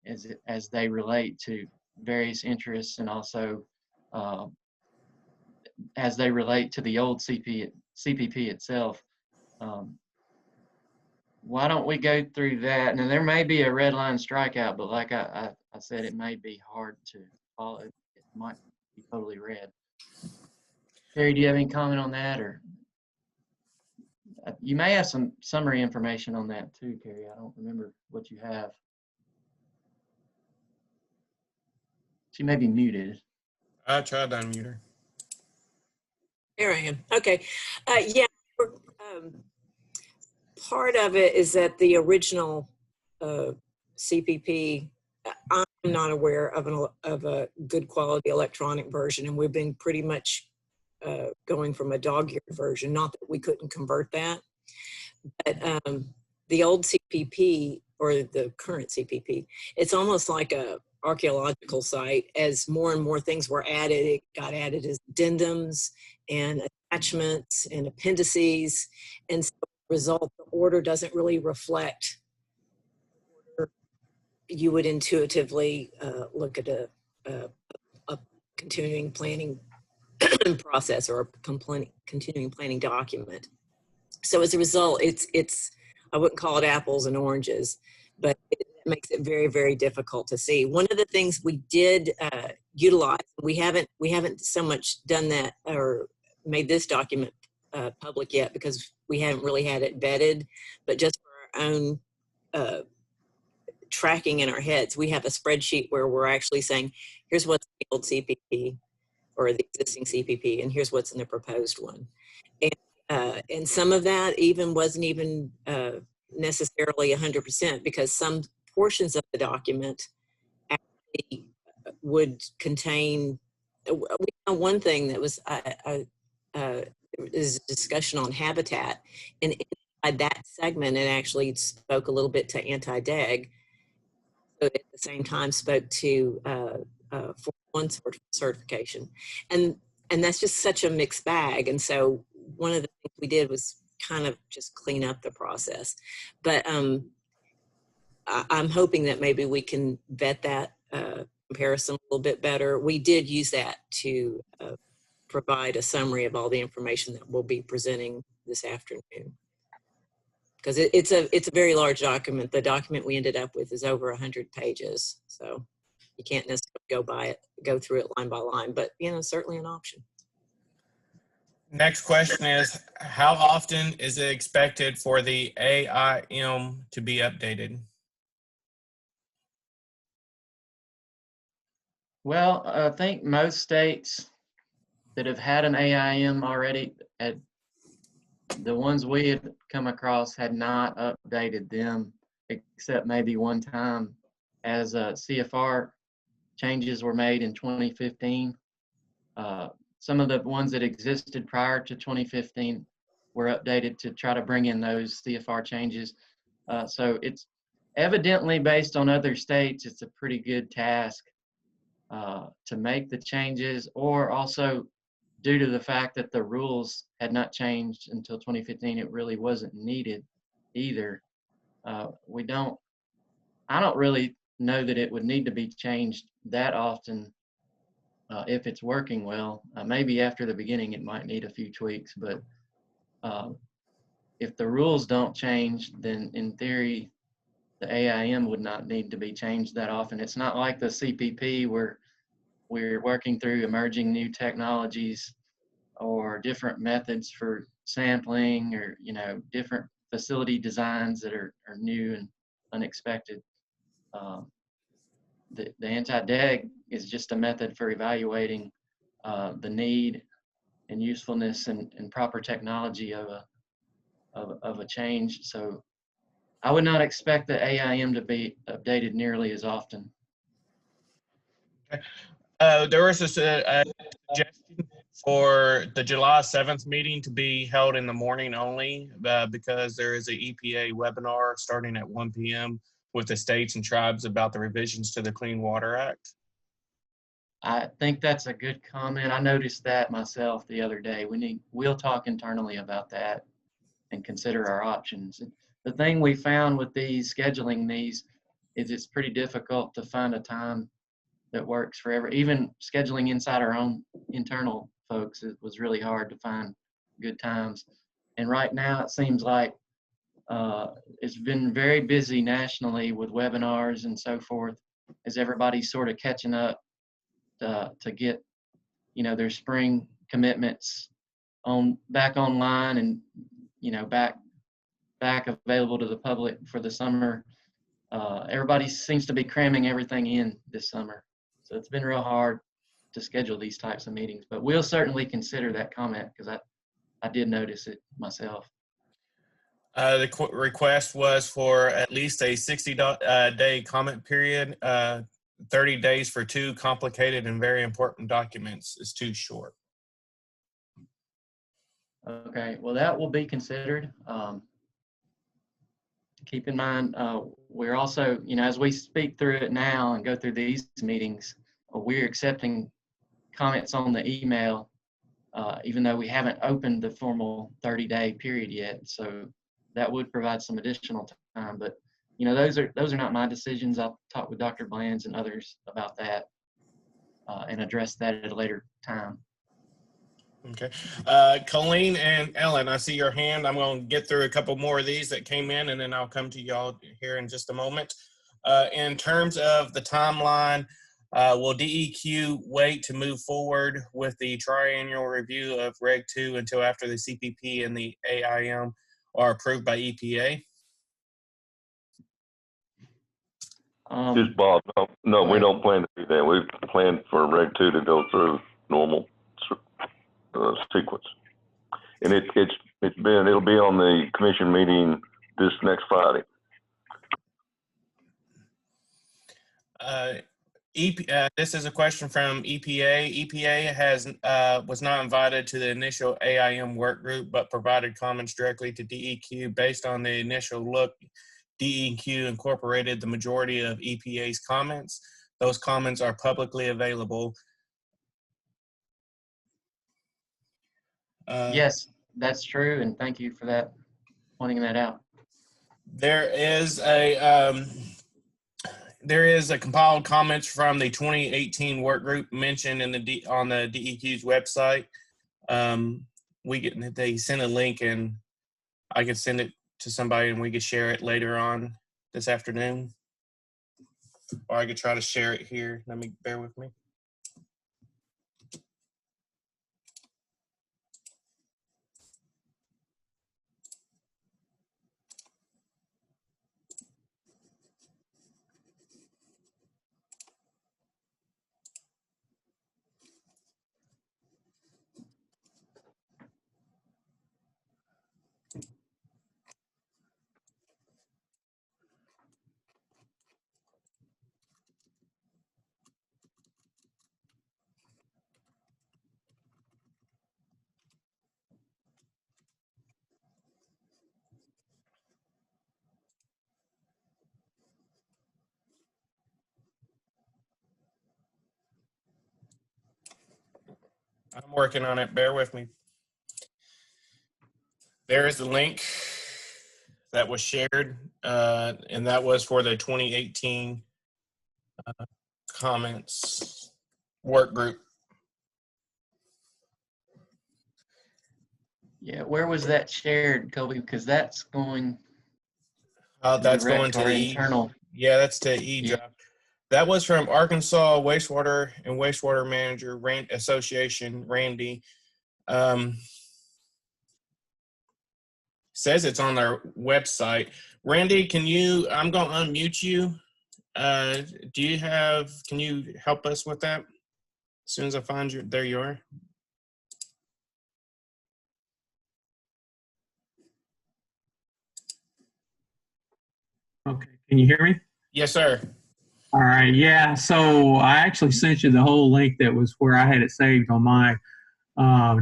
D: as they relate to various interests, and also as they relate to the old CPP itself. Why don't we go through that? And there may be a red line strikeout, but like I said, it may be hard to follow. It might be totally red. Terry, do you have any comment on that? Or you may have some summary information on that too, Carrie. I don't remember what you have. She may be muted.
A: I tried to unmute her.
F: Here I am. Okay. Yeah. Part of it is that the original CPP, I'm not aware of a good quality electronic version, and we've been pretty much going from a dog-eared version. Not that we couldn't convert that, but the old CPP or the current CPP, it's almost like a archaeological site. As more and more things were added, it got added as addendums and attachments and appendices, and so result, the order doesn't really reflect order you would intuitively look at a continuing planning process or a continuing planning document. So as a result, it's I wouldn't call it apples and oranges, but it makes it very, very difficult to see. One of the things we did utilize, we haven't so much done that or made this document public yet because we haven't really had it vetted, but just for our own tracking in our heads, we have a spreadsheet where we're actually saying, here's what's in the old CPP or the existing CPP, and here's what's in the proposed one. And some of that wasn't even necessarily 100%, because some portions of the document actually would contain, we found one thing that was, is a discussion on habitat, and inside that segment it actually spoke a little bit to anti-deg, but at the same time spoke to 401 certification, and that's just such a mixed bag. And so one of the things we did was kind of just clean up the process, but I'm hoping that maybe we can vet that comparison a little bit better. We did use that to provide a summary of all the information that we'll be presenting this afternoon, because it's a very large document. The document we ended up with is over 100 pages, so you can't necessarily go through it line by line, but certainly an option.
A: Next question is, how often is it expected for the AIM to be updated?
D: Well, I think most states that have had an AIM already, the ones we had come across had not updated them, except maybe one time as CFR changes were made in 2015. Some of the ones that existed prior to 2015 were updated to try to bring in those CFR changes. So it's evidently, based on other states, it's a pretty good task. to make the changes, or also due to the fact that the rules had not changed until 2015, it really wasn't needed either. I don't really know that it would need to be changed that often if it's working well. Maybe after the beginning it might need a few tweaks, but if the rules don't change, then in theory, the AIM would not need to be changed that often. It's not like the CPP where we're working through emerging new technologies or different methods for sampling, or different facility designs that are new and unexpected. The anti-deg is just a method for evaluating the need and usefulness and proper technology of a change. So I would not expect the AIM to be updated nearly as often.
A: There was a suggestion for the July 7th meeting to be held in the morning only because there is an EPA webinar starting at 1 p.m. with the states and tribes about the revisions to the Clean Water Act.
D: I think that's a good comment. I noticed that myself the other day. We'll talk internally about that and consider our options. The thing we found with scheduling these is it's pretty difficult to find a time that works for even scheduling inside our own internal folks. It was really hard to find good times. And right now it seems like it's been very busy nationally with webinars and so forth, as everybody's sort of catching up to get their spring commitments back online and back available to the public for the summer. Everybody seems to be cramming everything in this summer. So it's been real hard to schedule these types of meetings, but we'll certainly consider that comment because I did notice it myself.
A: The request was for at least a 60-day comment period. 30 days for 2 complicated and very important documents is too short.
D: Okay, well, that will be considered. Keep in mind, we're also, as we speak through it now and go through these meetings, we're accepting comments on the email, even though we haven't opened the formal 30-day period yet. So that would provide some additional time. But those are not my decisions. I'll talk with Dr. Blands and others about that and address that at a later time.
A: Okay. Colleen and Ellen, I see your hand. I'm going to get through a couple more of these that came in, and then I'll come to y'all here in just a moment. In terms of the timeline, will DEQ wait to move forward with the triennial review of Reg 2 until after the CPP and the AIM are approved by EPA?
E: Just Bob, no, we don't plan to do that. We plan for Reg 2 to go through normal sequence. And it'll be on the commission meeting this next Friday.
A: This is a question from EPA. EPA was not invited to the initial AIM work group, but provided comments directly to DEQ. Based on the initial look, DEQ incorporated the majority of EPA's comments. Those comments are publicly available.
D: Yes, that's true, and thank you for that, pointing that out.
A: There is a compiled comments from the 2018 work group mentioned in on the DEQ's website. They sent a link, and I could send it to somebody, and we could share it later on this afternoon, or I could try to share it here. Bear with me. working on it. Bear with me. There is the link that was shared, and that was for the 2018 comments work group.
D: Yeah, where was that shared, Kobe? Because that's going
A: That's going
D: direct
A: to
D: our
A: the
D: internal.
A: Yeah, that's to
D: Yeah.
A: eDrive. That was from Arkansas Wastewater and Wastewater Manager Association, Randy. Says it's on their website. Randy, I'm going to unmute you. Can you help us with that? As soon as I find you, there you are.
I: Okay, can you hear me?
A: Yes, sir.
I: All right, yeah. So I actually sent you the whole link that was where I had it saved on my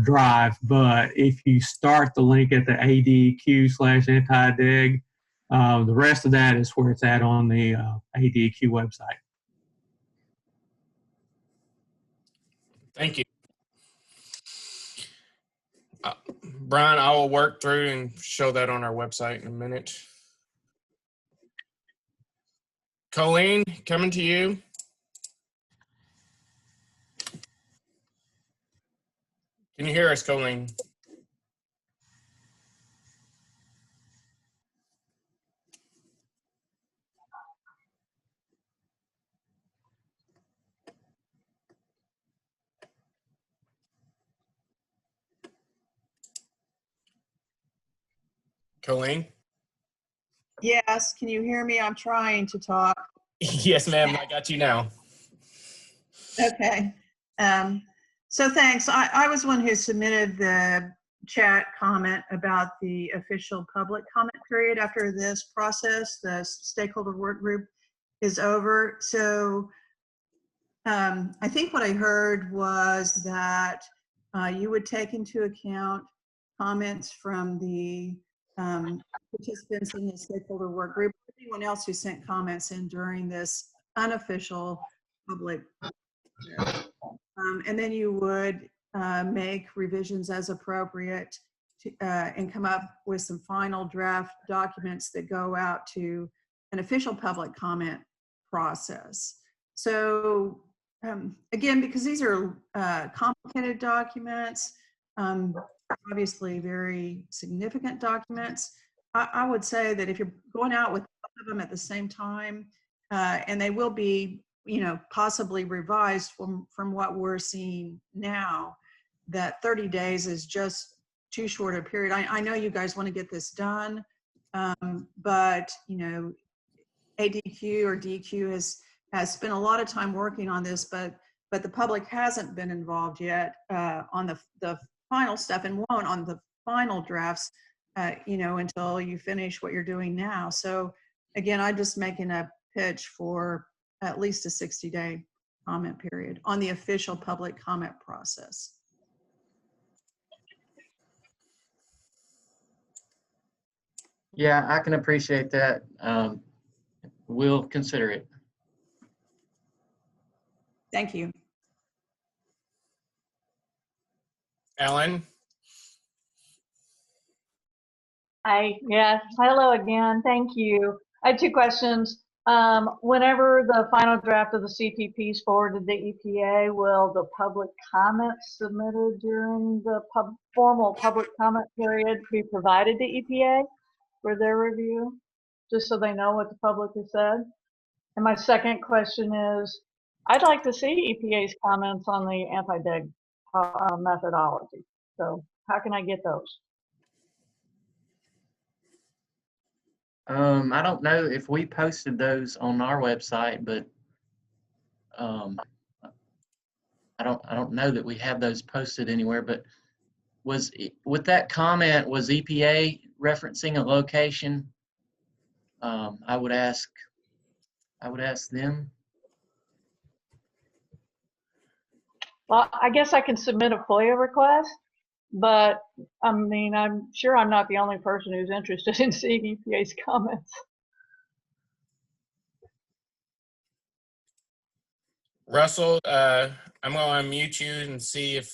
I: drive. But if you start the link at the ADQ/Antideg, the rest of that is where it's at on the ADQ website.
A: Thank you. Brian, I will work through and show that on our website in a minute. Colleen, coming to you. Can you hear us, Colleen? Colleen?
J: Yes, can you hear me? I'm trying to talk.
A: Yes, ma'am. I got you now.
J: Okay. So thanks. I was one who submitted the chat comment about the official public comment period after this process. The stakeholder work group is over. So I think what I heard was that you would take into account comments from the participants in the stakeholder work group, anyone else who sent comments in during this unofficial public. And then you would make revisions as appropriate and come up with some final draft documents that go out to an official public comment process. So again, because these are complicated documents, obviously very significant documents, I would say that if you're going out with both of them at the same time, and they will be, possibly revised from what we're seeing now, that 30 days is just too short a period. I know you guys want to get this done, but ADQ or DQ has spent a lot of time working on this, but the public hasn't been involved yet on the final stuff, and won't on the final drafts, until you finish what you're doing now. So again, I'm just making a pitch for at least a 60-day comment period on the official public comment process.
D: Yeah, I can appreciate that. We'll consider it.
J: Thank you.
A: Ellen?
H: Hi, yes, hello again, thank you. I had two questions. Whenever the final draft of the CPP is forwarded to the EPA, will the public comments submitted during the formal public comment period be provided to EPA for their review, just so they know what the public has said? And my second question is, I'd like to see EPA's comments on the anti-deg methodology. So how can I get those?
D: I don't know if we posted those on our website, but I don't know that we have those posted anywhere. But with that comment, was EPA referencing a location? I would ask them.
H: Well, I guess I can submit a FOIA request, but I mean, I'm sure I'm not the only person who's interested in seeing EPA's comments.
A: Russell, I'm going to unmute you and see if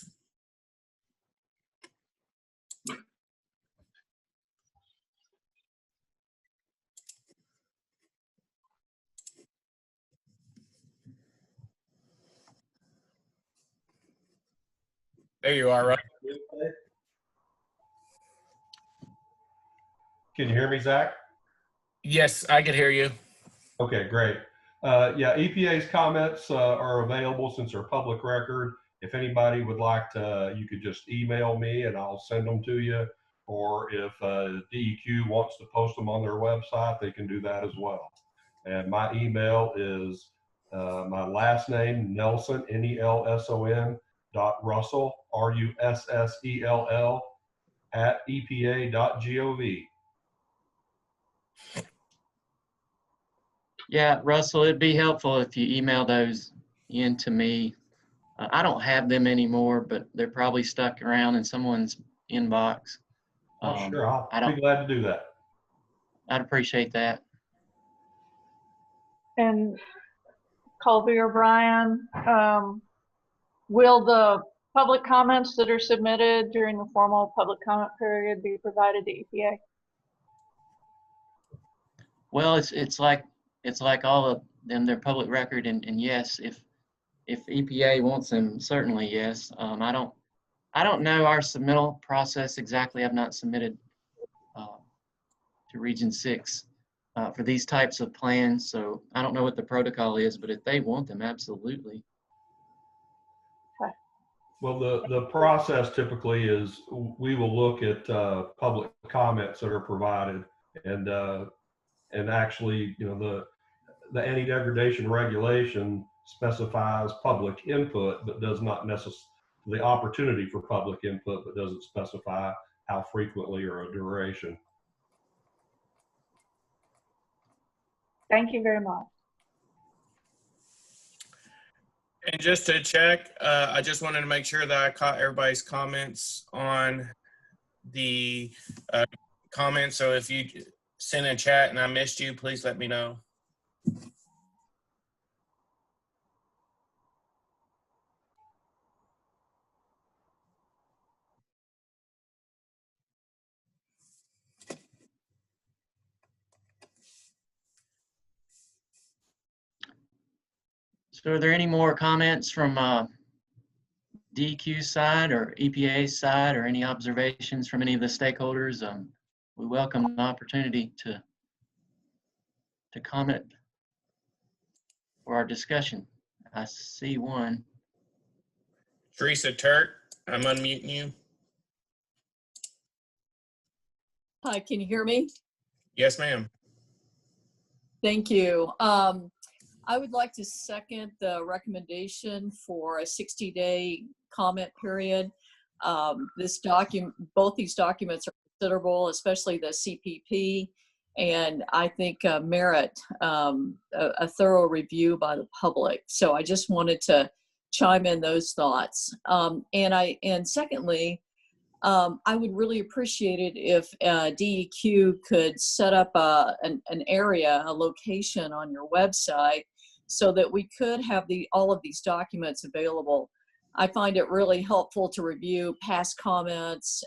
A: There you are, right?
K: Can you hear me, Zach?
A: Yes, I could hear you.
K: Okay, great. Yeah, EPA's comments are available since they're public record. If anybody would like to, you could just email me and I'll send them to you. Or if DEQ wants to post them on their website, they can do that as well. And my email is my last name, Nelson, Nelson, .Russell, RUSSELL, @EPA.gov.
D: Yeah, Russell, it'd be helpful if you email those in to me. I don't have them anymore, but they're probably stuck around in someone's inbox.
K: Oh, sure, I'll
D: I don't,
K: be glad to do that.
D: I'd appreciate that.
H: And Colby or Brian, will the public comments that are submitted during the formal public comment period be provided to EPA?
D: Well, it's like all of them. They're public record, and yes, if EPA wants them, certainly yes. I don't know our submittal process exactly. I've not submitted to Region 6 for these types of plans, so I don't know what the protocol is. But if they want them, absolutely.
K: Well, the process typically is we will look at public comments that are provided, and actually, you know, the anti-degradation regulation specifies public input, but does not necessarily the opportunity for public input, but doesn't specify how frequently or a duration.
H: Thank you very much.
A: And just to check, I just wanted to make sure that I caught everybody's comments on the comments. So if you send a chat and I missed you, please let me know.
D: So are there any more comments from DEQ side or EPA side, or any observations from any of the stakeholders? We welcome the opportunity to comment for our discussion. I see one.
A: Teresa Turk, I'm unmuting you.
B: Hi, can you hear me?
A: Yes, ma'am.
B: Thank you. I would like to second the recommendation for a 60-day comment period. Both these documents are considerable, especially the CPP, and I think merit a thorough review by the public. So I just wanted to chime in those thoughts. And secondly, I would really appreciate it if DEQ could set up an area, a location on your website, so that we could have all of these documents available. I find it really helpful to review past comments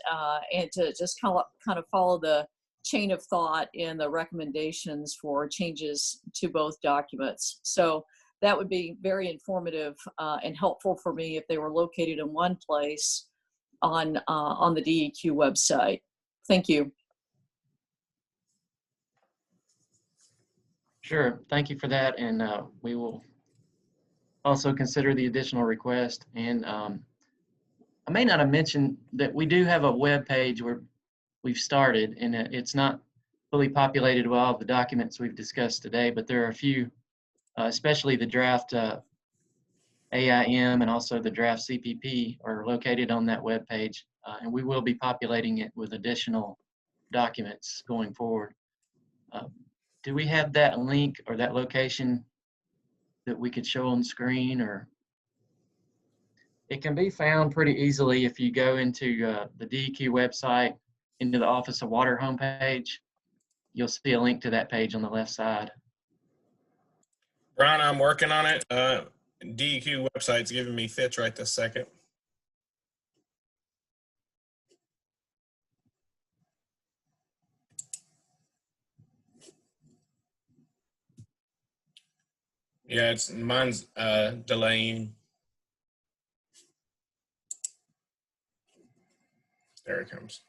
B: and to just kind of follow the chain of thought in the recommendations for changes to both documents. So that would be very informative and helpful for me if they were located in one place on the DEQ website. Thank you.
D: Sure, thank you for that, and we will also consider the additional request. And I may not have mentioned that we do have a web page where we've started, and it's not fully populated with all the documents we've discussed today, but there are a few, especially the draft AIM and also the draft CPP are located on that web page, and we will be populating it with additional documents going forward. Do we have that link or that location that we could show on screen? Or it can be found pretty easily if you go into the DEQ website, into the Office of Water homepage. You'll see a link to that page on the left side.
A: Brian, I'm working on it. DEQ website's giving me fits right this second. Yeah, mine's delaying. There it comes.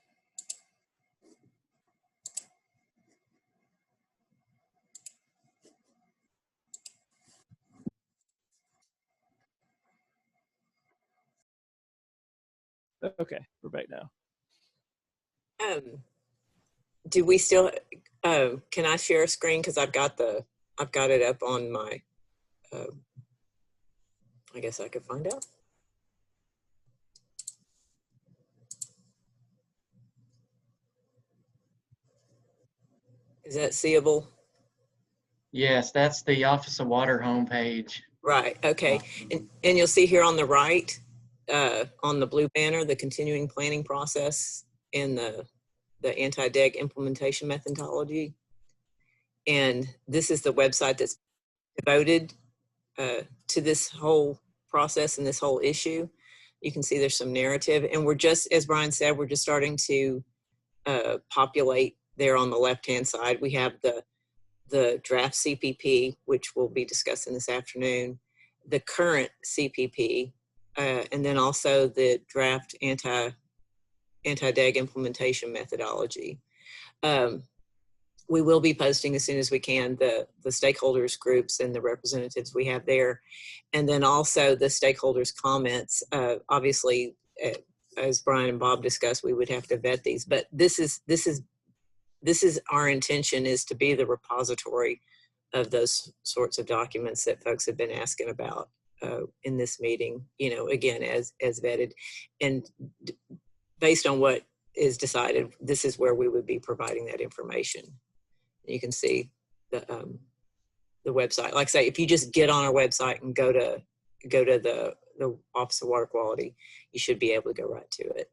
G: Okay, we're back now.
F: Do we still, can I share a screen? Because I've got it up on my, I guess I could find out. Is that seeable?
D: Yes, that's the Office of Water homepage.
F: Right, okay. And you'll see here on the right, on the blue banner, the continuing planning process and the anti-deg implementation methodology. And this is the website that's devoted to this whole process and this whole issue. You can see there's some narrative, and we're just, as Brian said, we're just starting to populate there on the left-hand side. We have the draft CPP, which we'll be discussing this afternoon, the current CPP, and then also the draft anti-deg implementation methodology. We will be posting as soon as we can the stakeholders groups and the representatives we have there. And then also the stakeholders comments. Obviously, as Brian and Bob discussed, we would have to vet these, but this is our intention, is to be the repository of those sorts of documents that folks have been asking about in this meeting, you know, again, as vetted. And based on what is decided, this is where we would be providing that information. You can see the website. Like I say, if you just get on our website and go to the Office of Water Quality, you should be able to go right to it.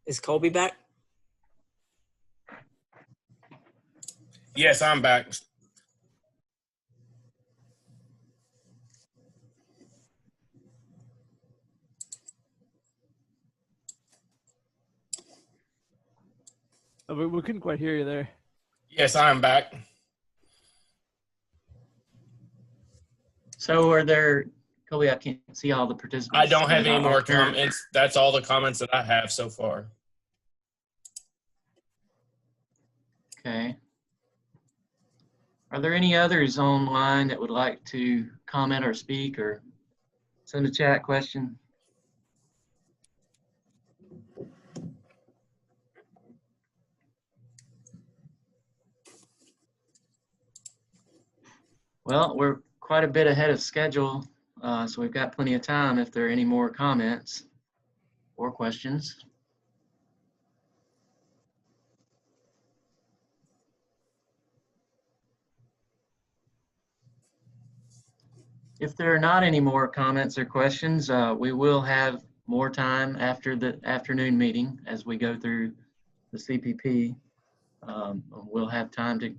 F: Is Colby back?
A: Yes, I'm back.
G: Oh, we couldn't quite hear you there.
A: Yes, I'm back.
D: So are there, Colby, I can't see all the participants.
A: I don't have any more
D: Are there-
A: comments. That's all the comments that I have so far.
D: Okay. Are there any others online that would like to comment or speak or send a chat question? Well, we're quite a bit ahead of schedule, so we've got plenty of time if there are any more comments or questions. If there are not any more comments or questions, we will have more time after the afternoon meeting as we go through the CPP. We'll have time to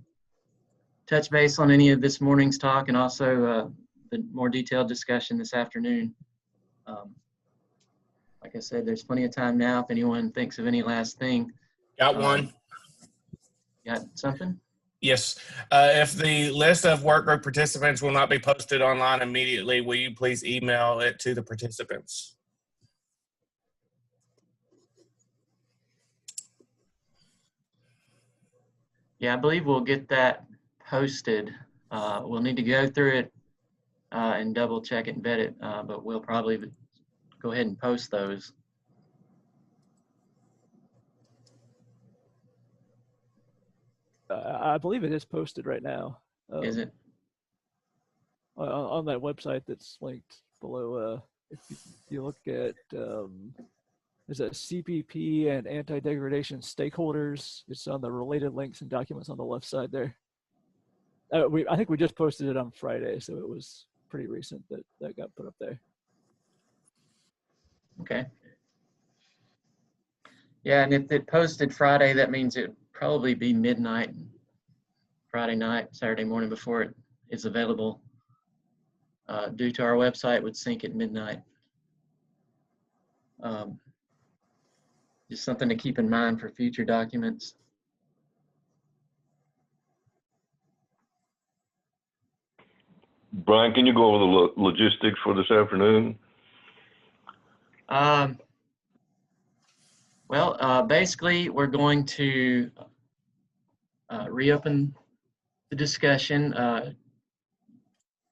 D: touch base on any of this morning's talk and also the more detailed discussion this afternoon. Like I said, there's plenty of time now if anyone thinks of any last thing.
A: Got one.
D: Got something?
A: Yes. If the list of work group participants will not be posted online immediately, will you please email it to the participants?
D: Yeah, I believe we'll get that posted. We'll need to go through it and double check it and vet it, but we'll probably go ahead and post those.
G: I believe it is posted right now.
D: Is it?
G: On that website that's linked below. If you look at, there's a CPP and anti-degradation stakeholders. It's on the related links and documents on the left side there. I think we just posted it on Friday, so it was pretty recent that got put up there.
D: Okay. Yeah, and if it posted Friday, that means it'd probably be midnight, Friday night, Saturday morning before it is available. Due to our website would sync at midnight. Just something to keep in mind for future documents.
E: Brian, can you go over the logistics for this afternoon?
D: Well, basically, we're going to reopen the discussion.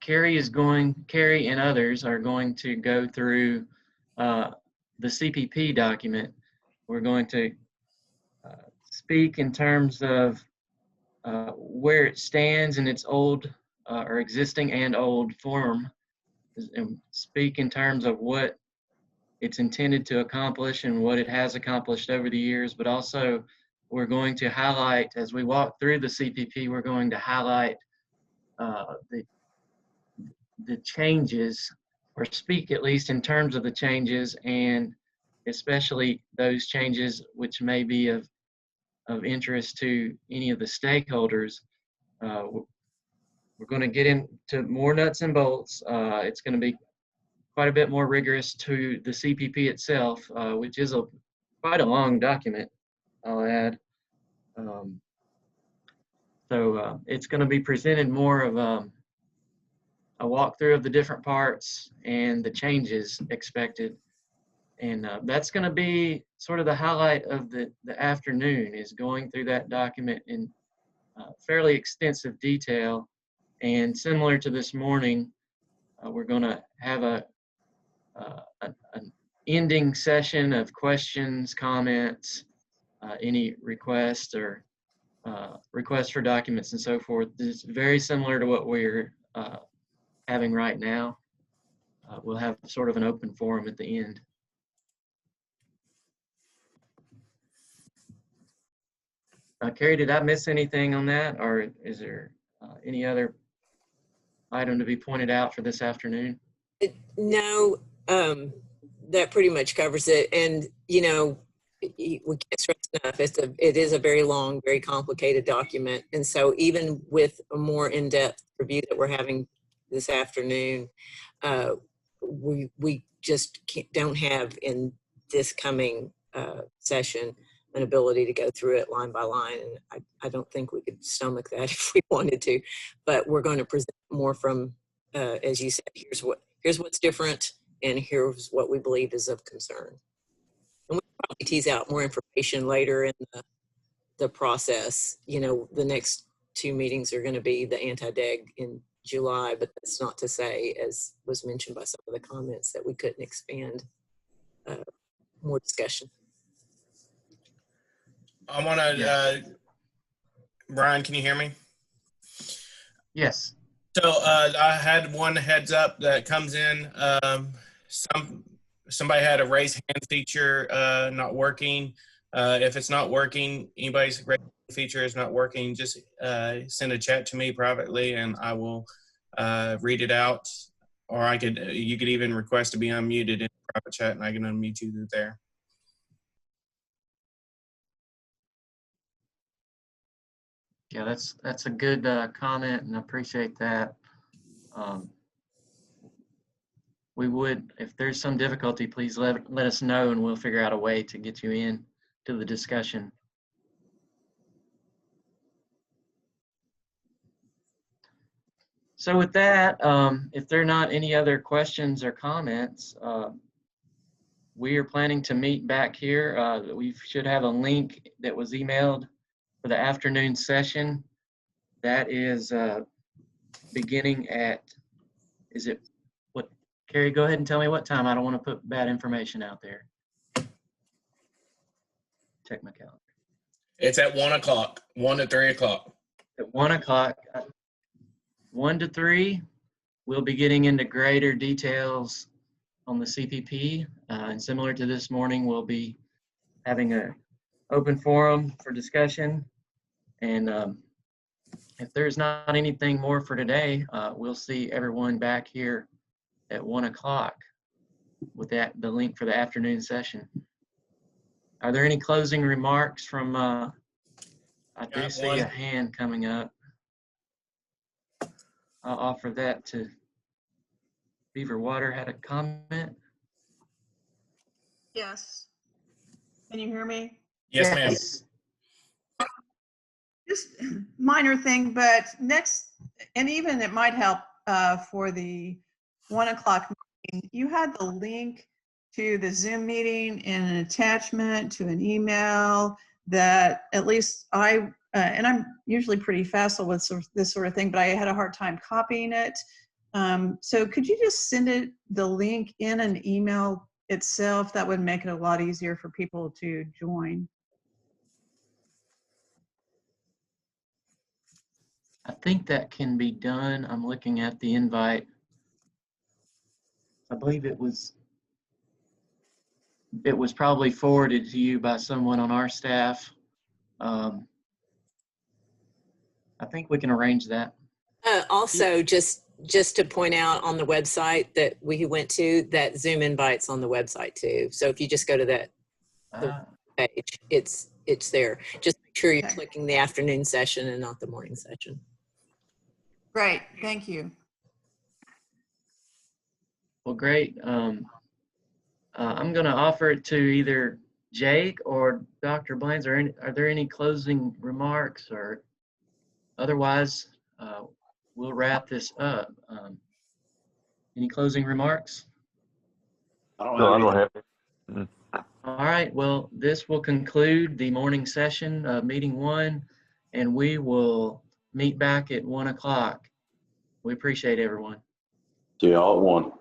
D: Carrie and others are going to go through the CPP document. We're going to speak in terms of where it stands in its old or existing and old form, and speak in terms of what it's intended to accomplish and what it has accomplished over the years, but also we're going to highlight, as we walk through the CPP, we're going to highlight the changes, or speak at least in terms of the changes, and especially those changes which may be of interest to any of the stakeholders. We're going to get into more nuts and bolts. It's going to be quite a bit more rigorous to the CPP itself, which is quite a long document, I'll add. So it's going to be presented more of a walkthrough of the different parts and the changes expected. And that's going to be sort of the highlight of the afternoon, is going through that document in fairly extensive detail. And similar to this morning, we're going to have an ending session of questions, comments, any requests or requests for documents and so forth. This is very similar to what we're having right now. We'll have sort of an open forum at the end. Carrie, did I miss anything on that, or is there any other item to be pointed out for this afternoon?
F: No, that pretty much covers it. And, you know, we can't stress enough, it is a very long, very complicated document. And so even with a more in-depth review that we're having this afternoon, we just don't have in this coming session an ability to go through it line by line. And I don't think we could stomach that if we wanted to, but we're going to present more from, as you said, here's what's different, and here's what we believe is of concern. And we'll probably tease out more information later in the process. You know, the next two meetings are going to be the anti-deg in July, but that's not to say, as was mentioned by some of the comments, that we couldn't expand more discussion.
A: I want to, Brian, can you hear me?
D: Yes.
A: So I had one heads up that comes in. Somebody had a raise hand feature not working. If it's not working, anybody's raise hand feature is not working, just send a chat to me privately and I will read it out. Or you could even request to be unmuted in private chat and I can unmute you there.
D: Yeah, that's a good comment, and I appreciate that. We would, if there's some difficulty, please let us know, and we'll figure out a way to get you in to the discussion. So with that, if there are not any other questions or comments, we are planning to meet back here. We should have a link that was emailed for the afternoon session. That is beginning at, is it, what, Carrie, go ahead and tell me what time. I don't want to put bad information out there. Check my calendar.
A: It's at 1 o'clock, 1 to 3 o'clock.
D: At 1 o'clock, 1 to 3, we'll be getting into greater details on the CPP. And similar to this morning, we'll be having an open forum for discussion. And if there's not anything more for today, we'll see everyone back here at 1 o'clock with the link for the afternoon session. Are there any closing remarks from, I do see a hand coming up. I'll offer that to Beaver Water. Had a comment?
J: Yes. Can you hear me?
A: Yes, ma'am.
J: Just minor thing, but next, and even it might help for the 1 o'clock meeting, you had the link to the Zoom meeting in an attachment to an email that at least and I'm usually pretty facile with this sort of thing, but I had a hard time copying it. So could you just send the link in an email itself? That would make it a lot easier for people to join.
D: I think that can be done. I'm looking at the invite. I believe it was probably forwarded to you by someone on our staff. I think we can arrange that.
F: Also, just to point out on the website that we went to, that Zoom invite's on the website too. So if you just go to that page, it's there. Just make sure you're clicking the afternoon session and not the morning session.
J: Great, thank you.
D: Well, great. I'm going to offer it to either Jake or Dr. Blands. Are there any closing remarks, or otherwise we'll wrap this up. Any closing remarks?
E: No, I don't have it.
D: All right, well, this will conclude the morning session of meeting 1, and we will meet back at 1 o'clock. We appreciate everyone.
C: See you all at 1.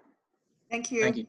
J: Thank you.
D: Thank you.